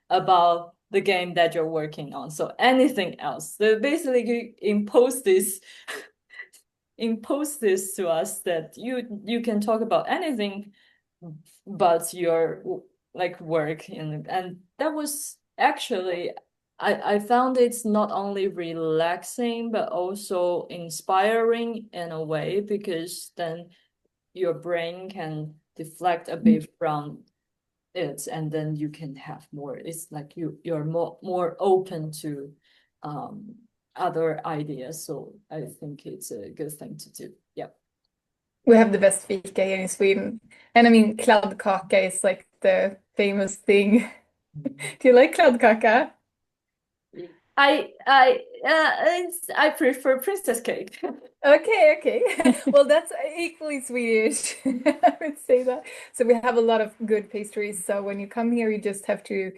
about the game that you're working on. So anything else. They basically impose this to us that you can talk about anything but your like work. And that was actually, I found it's not only relaxing but also inspiring in a way, because then your brain can deflect a bit from it, and then you can have more, it's like you're more open to um other ideas. So I think it's a good thing to do. Yeah. We have the best fika here in Sweden. And I mean, kladdkaka is like the famous thing. Do you like kladdkaka? I prefer princess cake. Okay, okay. Well, that's equally Swedish. I would say that. So we have a lot of good pastries. So when you come here, you just have to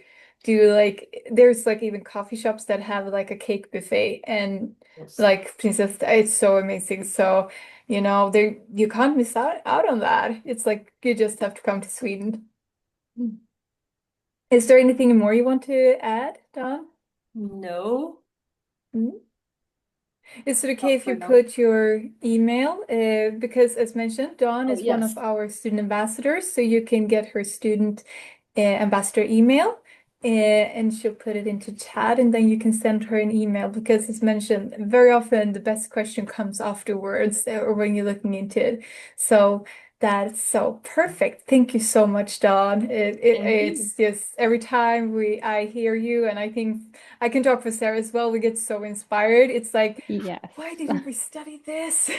do like there's like even coffee shops that have like a cake buffet and Yes. like Princess, it's so amazing. So, there you can't miss out on that. It's like you just have to come to Sweden. Is there anything more you want to add, Don? No, Mm? Is it okay not if for you now. put your email? Because as mentioned, Dawn Oh, is one of yes. our student ambassadors, so you can get her student ambassador email, and she'll put it into chat, and then you can send her an email. Because as mentioned, very often the best question comes afterwards, or when you're looking into it. So that's so perfect. Thank you so much, Dawn. Thank you. It's just every time I hear you, and I think I can talk for Sarah as well. We get so inspired. It's like, Yes. why didn't we study this?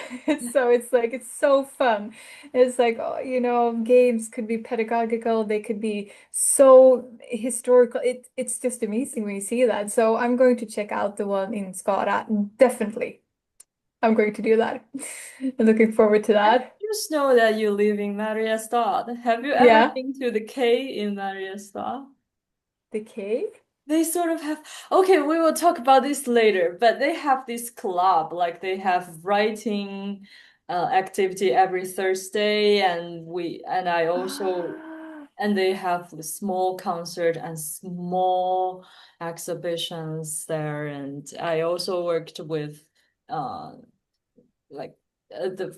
So it's like it's so fun. It's like, oh, games could be pedagogical, they could be so historical. It's just amazing when you see that. So I'm going to check out the one in Skara. Definitely. I'm going to do that. I'm looking forward to I that. just know that you live in Mariestad. Have you ever Yeah. been to the K in Mariestad? The cave? They sort of have, okay, we will talk about this later, but they have this club, like they have writing activity every Thursday, and I also, Ah, and they have the small concert and small exhibitions there. And I also worked with uh like the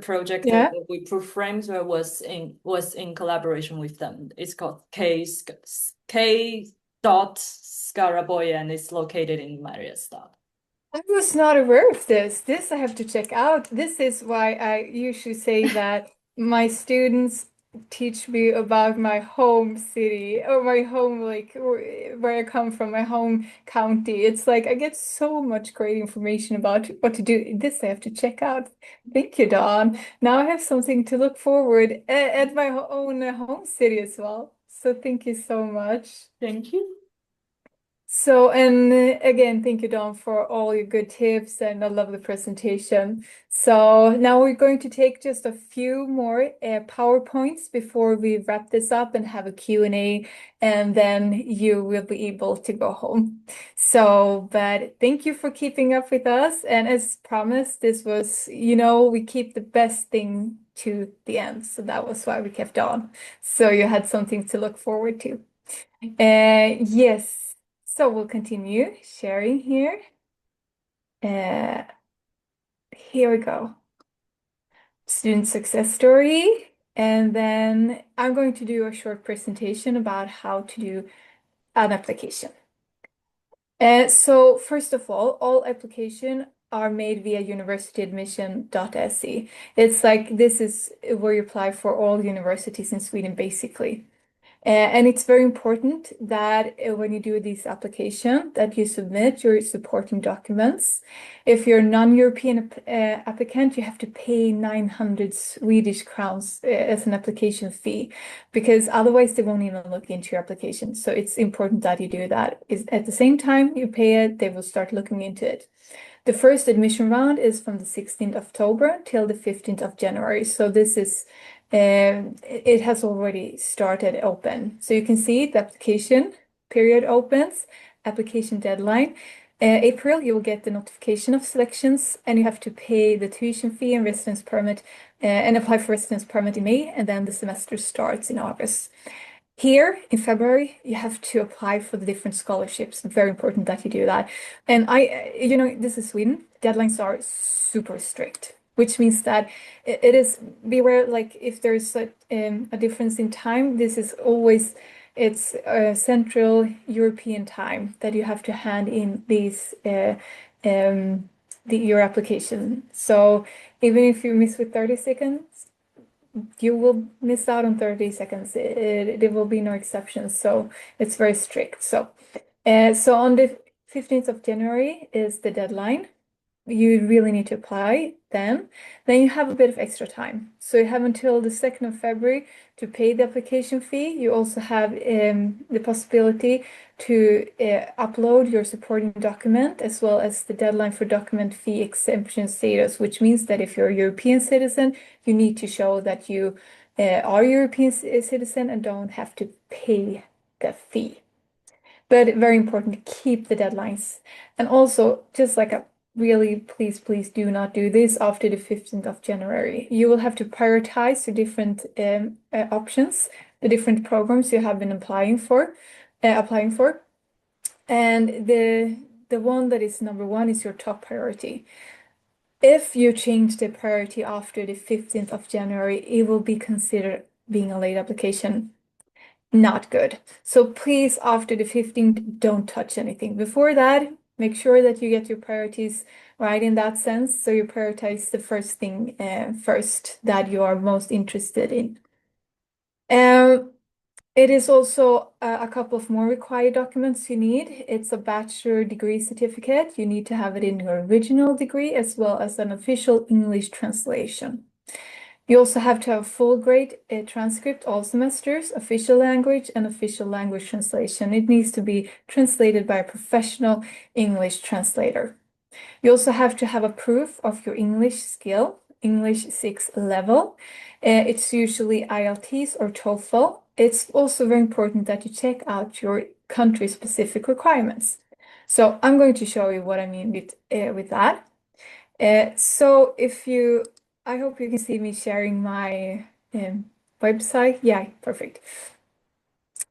project yeah. that we put frames where was in collaboration with them. It's called K dot Skaraboy, and it's located in Mariestad. I was not aware of this. This I have to check out. This is why I usually say that my students teach me about my home city or my home, like where I come from, my home county. It's like I get so much great information about what to do. This I have to check out. Thank you, Dawn. Now I have something to look forward at my own home city as well. So thank you so much. Thank you. So, and again, thank you, Dawn, for all your good tips and I love the presentation. So now we're going to take just a few more PowerPoints before we wrap this up and have a Q&A, and then you will be able to go home. So, but thank you for keeping up with us. And as promised, this was, we keep the best thing to the end. So that was why we kept on. So you had something to look forward to. Yes. So we'll continue sharing here. Uh, Here we go. Student success story. And then I'm going to do a short presentation about how to do an application. So first of all application are made via universityadmission.se. It's like this is where you apply for all universities in Sweden, basically. And it's very important that when you do this application, that you submit your supporting documents. If you're a non-European applicant, you have to pay 900 Swedish crowns as an application fee, because otherwise they won't even look into your application. So it's important that you do that. At the same time you pay it, they will start looking into it. The first admission round is from the 16th of October till the 15th of January. So this is it has already started open. So you can see the application period opens, application deadline. April, you will get the notification of selections, and you have to pay the tuition fee and residence permit and apply for residence permit in May, and then the semester starts in August. Here in February, you have to apply for the different scholarships. Very important that you do that. And this is Sweden. Deadlines are super strict, which means that it is beware, like if there's a difference in time, this is always, it's Central European time that you have to hand in these your application. So even if you miss with 30 seconds, you will miss out on 30 seconds. There will be no exceptions. So it's very strict. So on the 15th of January is the deadline. You really need to apply then. Then you have a bit of extra time. So you have until the 2nd of February to pay the application fee. You also have the possibility to upload your supporting document, as well as the deadline for document fee exemption status, which means that if you're a European citizen, you need to show that you are a European citizen and don't have to pay the fee. But very important, keep the deadlines. And also, just like a really, please do not do this after the 15th of January. You will have to prioritize the different options, the different programs you have been applying for. And the one that is number one is your top priority. If you change the priority after the 15th of January, it will be considered being a late application. Not good. So please, after the 15th, don't touch anything. Before that, make sure that you get your priorities right in that sense. So you prioritize the first thing first that you are most interested in. It is also a couple of more required documents you need. It's a bachelor degree certificate. You need to have it in your original degree, as well as an official English translation. You also have to have full grade transcript all semesters, official language, and official language translation. It needs to be translated by a professional English translator. You also have to have a proof of your English skill, English 6 level. It's usually IELTS or TOEFL. It's also very important that you check out your country-specific requirements. So I'm going to show you what I mean with that. So I hope you can see me sharing my website. Yeah, perfect.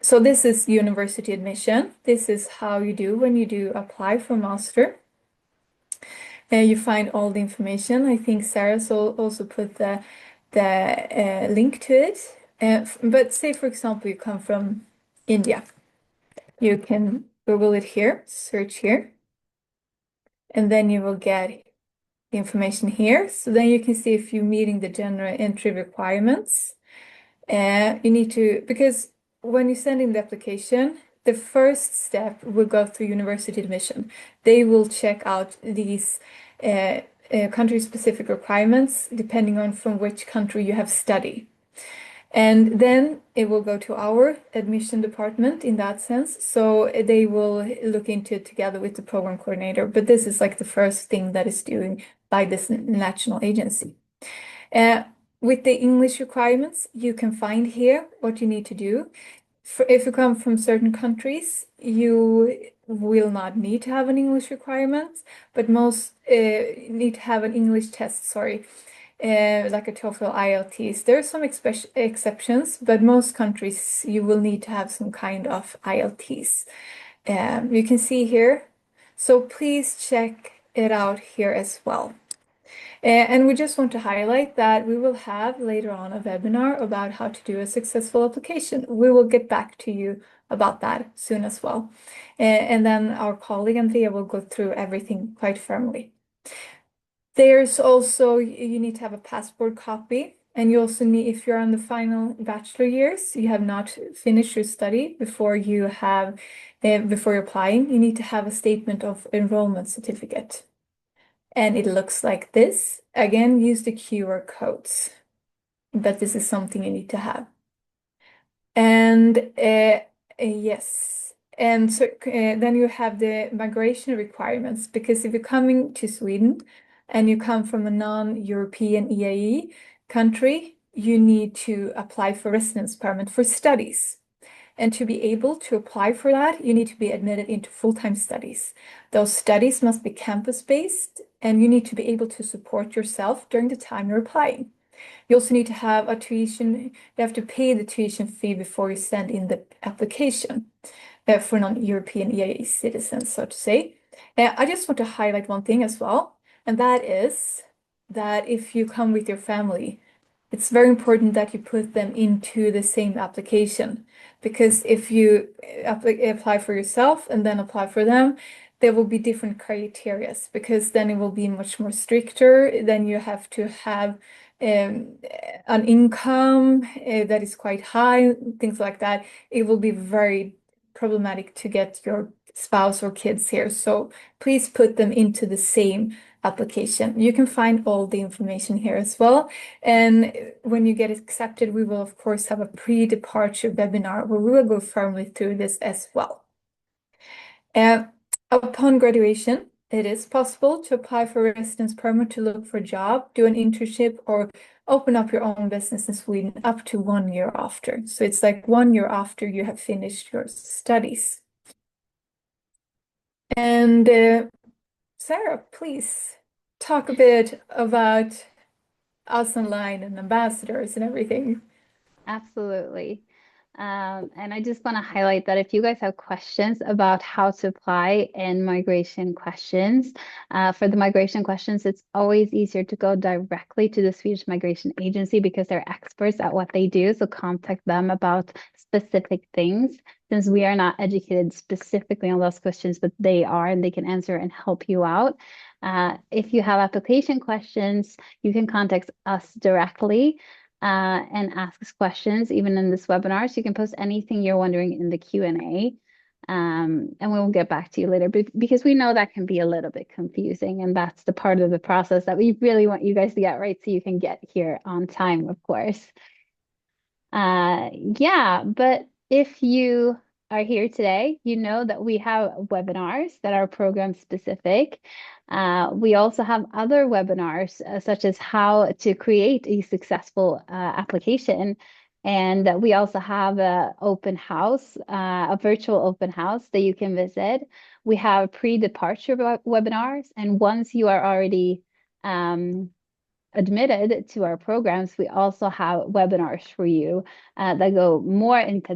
So this is university admission. This is how you do when you do apply for master. You find all the information. I think Sarah also put the link to it. But say, for example, you come from India. You can Google it here, search here, and then you will get the information here. So then you can see if you're meeting the general entry requirements. You need to, because when you send in the application, the first step will go through university admission. They will check out these country-specific requirements depending on from which country you have studied. And then it will go to our admission department in that sense. So they will look into it together with the program coordinator. But this is like the first thing that is doing by this national agency. With the English requirements, you can find here what you need to do. If you come from certain countries, you will not need to have an English requirement, but most need to have an English test, sorry. Like a TOEFL IELTS. There are some exceptions, but most countries you will need to have some kind of IELTS. You can see here. So please check it out here as well. And we just want to highlight that we will have later on a webinar about how to do a successful application. We will get back to you about that soon as well. And then our colleague Andrea will go through everything quite firmly. There's also, you need to have a passport copy, and you also need, if you're on the final bachelor years, you have not finished your study before before you're applying, you need to have a statement of enrollment certificate. And it looks like this. Again, use the QR codes, but this is something you need to have. And yes, and so then you have the migration requirements, because if you're coming to Sweden and you come from a non-European EAE country, you need to apply for residence permit for studies. And to be able to apply for that, you need to be admitted into full-time studies. Those studies must be campus-based, and you need to be able to support yourself during the time you're applying. You also need to have a tuition, you have to pay the tuition fee before you send in the application for non-European EAE citizens, so to say. I just want to highlight one thing as well, and that is that if you come with your family, it's very important that you put them into the same application, because if you apply for yourself and then apply for them, there will be different criteria, because then it will be much more stricter. Then you have to have an income that is quite high, things like that. It will be very problematic to get your spouse or kids here. So please put them into the same application. You can find all the information here as well. And when you get accepted, we will of course have a pre-departure webinar where we will go firmly through this as well. Upon graduation, it is possible to apply for a residence permit to look for a job, do an internship, or open up your own business in Sweden up to 1 year after. So it's like 1 year after you have finished your studies. And Sarah, please talk a bit about us online and ambassadors and everything. Absolutely. And I just want to highlight that if you guys have questions about how to apply and migration questions, for the migration questions, it's always easier to go directly to the Swedish Migration Agency because they're experts at what they do. So contact them about specific things, since we are not educated specifically on those questions, but they are, and they can answer and help you out. If you have application questions, you can contact us directly. And ask us questions even in this webinar. So you can post anything you're wondering in the Q&A. And we will get back to you later because we know that can be a little bit confusing, and that's the part of the process that we really want you guys to get right so you can get here on time, of course. Yeah, but if you are here today, you know that we have webinars that are program specific. We also have other webinars, such as how to create a successful application. And we also have a open house, a virtual open house that you can visit. We have pre-departure webinars. And once you are already admitted to our programs, we also have webinars for you that go more into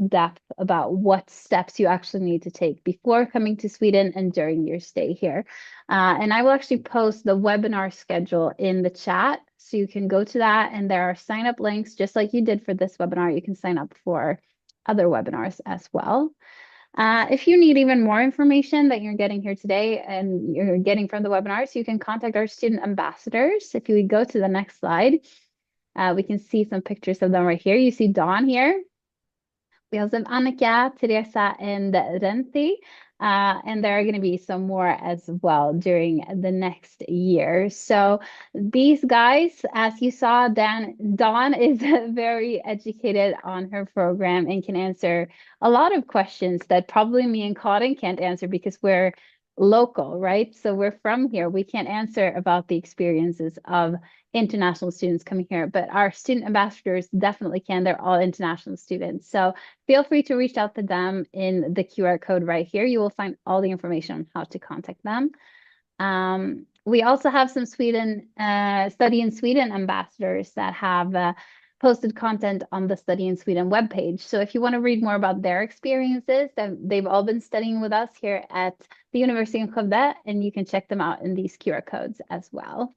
depth about what steps you actually need to take before coming to Sweden and during your stay here. And I will actually post the webinar schedule in the chat, so you can go to that, and there are sign-up links, just like you did for this webinar. You can sign up for other webinars as well. If you need even more information that you're getting here today and you're getting from the webinars, you can contact our student ambassadors. If you go to the next slide, we can see some pictures of them right here. You see Dawn here. We also have Annika, Teresa, and Renzi. And there are going to be some more as well during the next year. So these guys, as you saw, Dawn is very educated on her program and can answer a lot of questions that probably me and Karin can't answer because we're local, right? So we're from here. We can't answer about the experiences of international students coming here, but our student ambassadors definitely can. They're all international students. So feel free to reach out to them in the QR code right here. You will find all the information on how to contact them. We also have some Study in Sweden ambassadors that have posted content on the Study in Sweden webpage. So if you want to read more about their experiences, they've all been studying with us here at the University of Skövde, and you can check them out in these QR codes as well.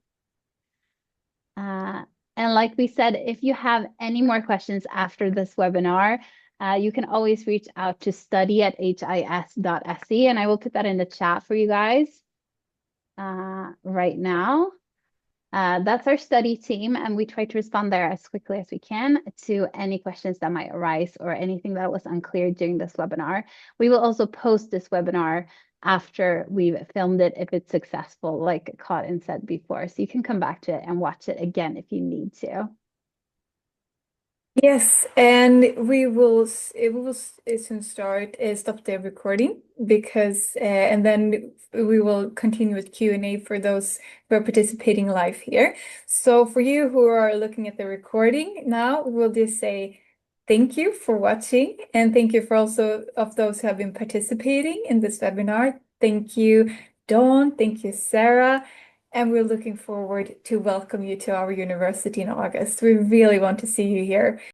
And like we said, if you have any more questions after this webinar, you can always reach out to study@his.se, and I will put that in the chat for you guys right now. That's our study team, and we try to respond there as quickly as we can to any questions that might arise or anything that was unclear during this webinar. We will also post this webinar after we've filmed it if it's successful, like Karin said before. So you can come back to it and watch it again if you need to. Yes, and we will soon stop the recording because and then we will continue with Q&A for those who are participating live here. So for you who are looking at the recording now, we'll just say thank you for watching, and thank you for also of those who have been participating in this webinar. Thank you, Dawn. Thank you, Sarah. And we're looking forward to welcome you to our university in August. We really want to see you here.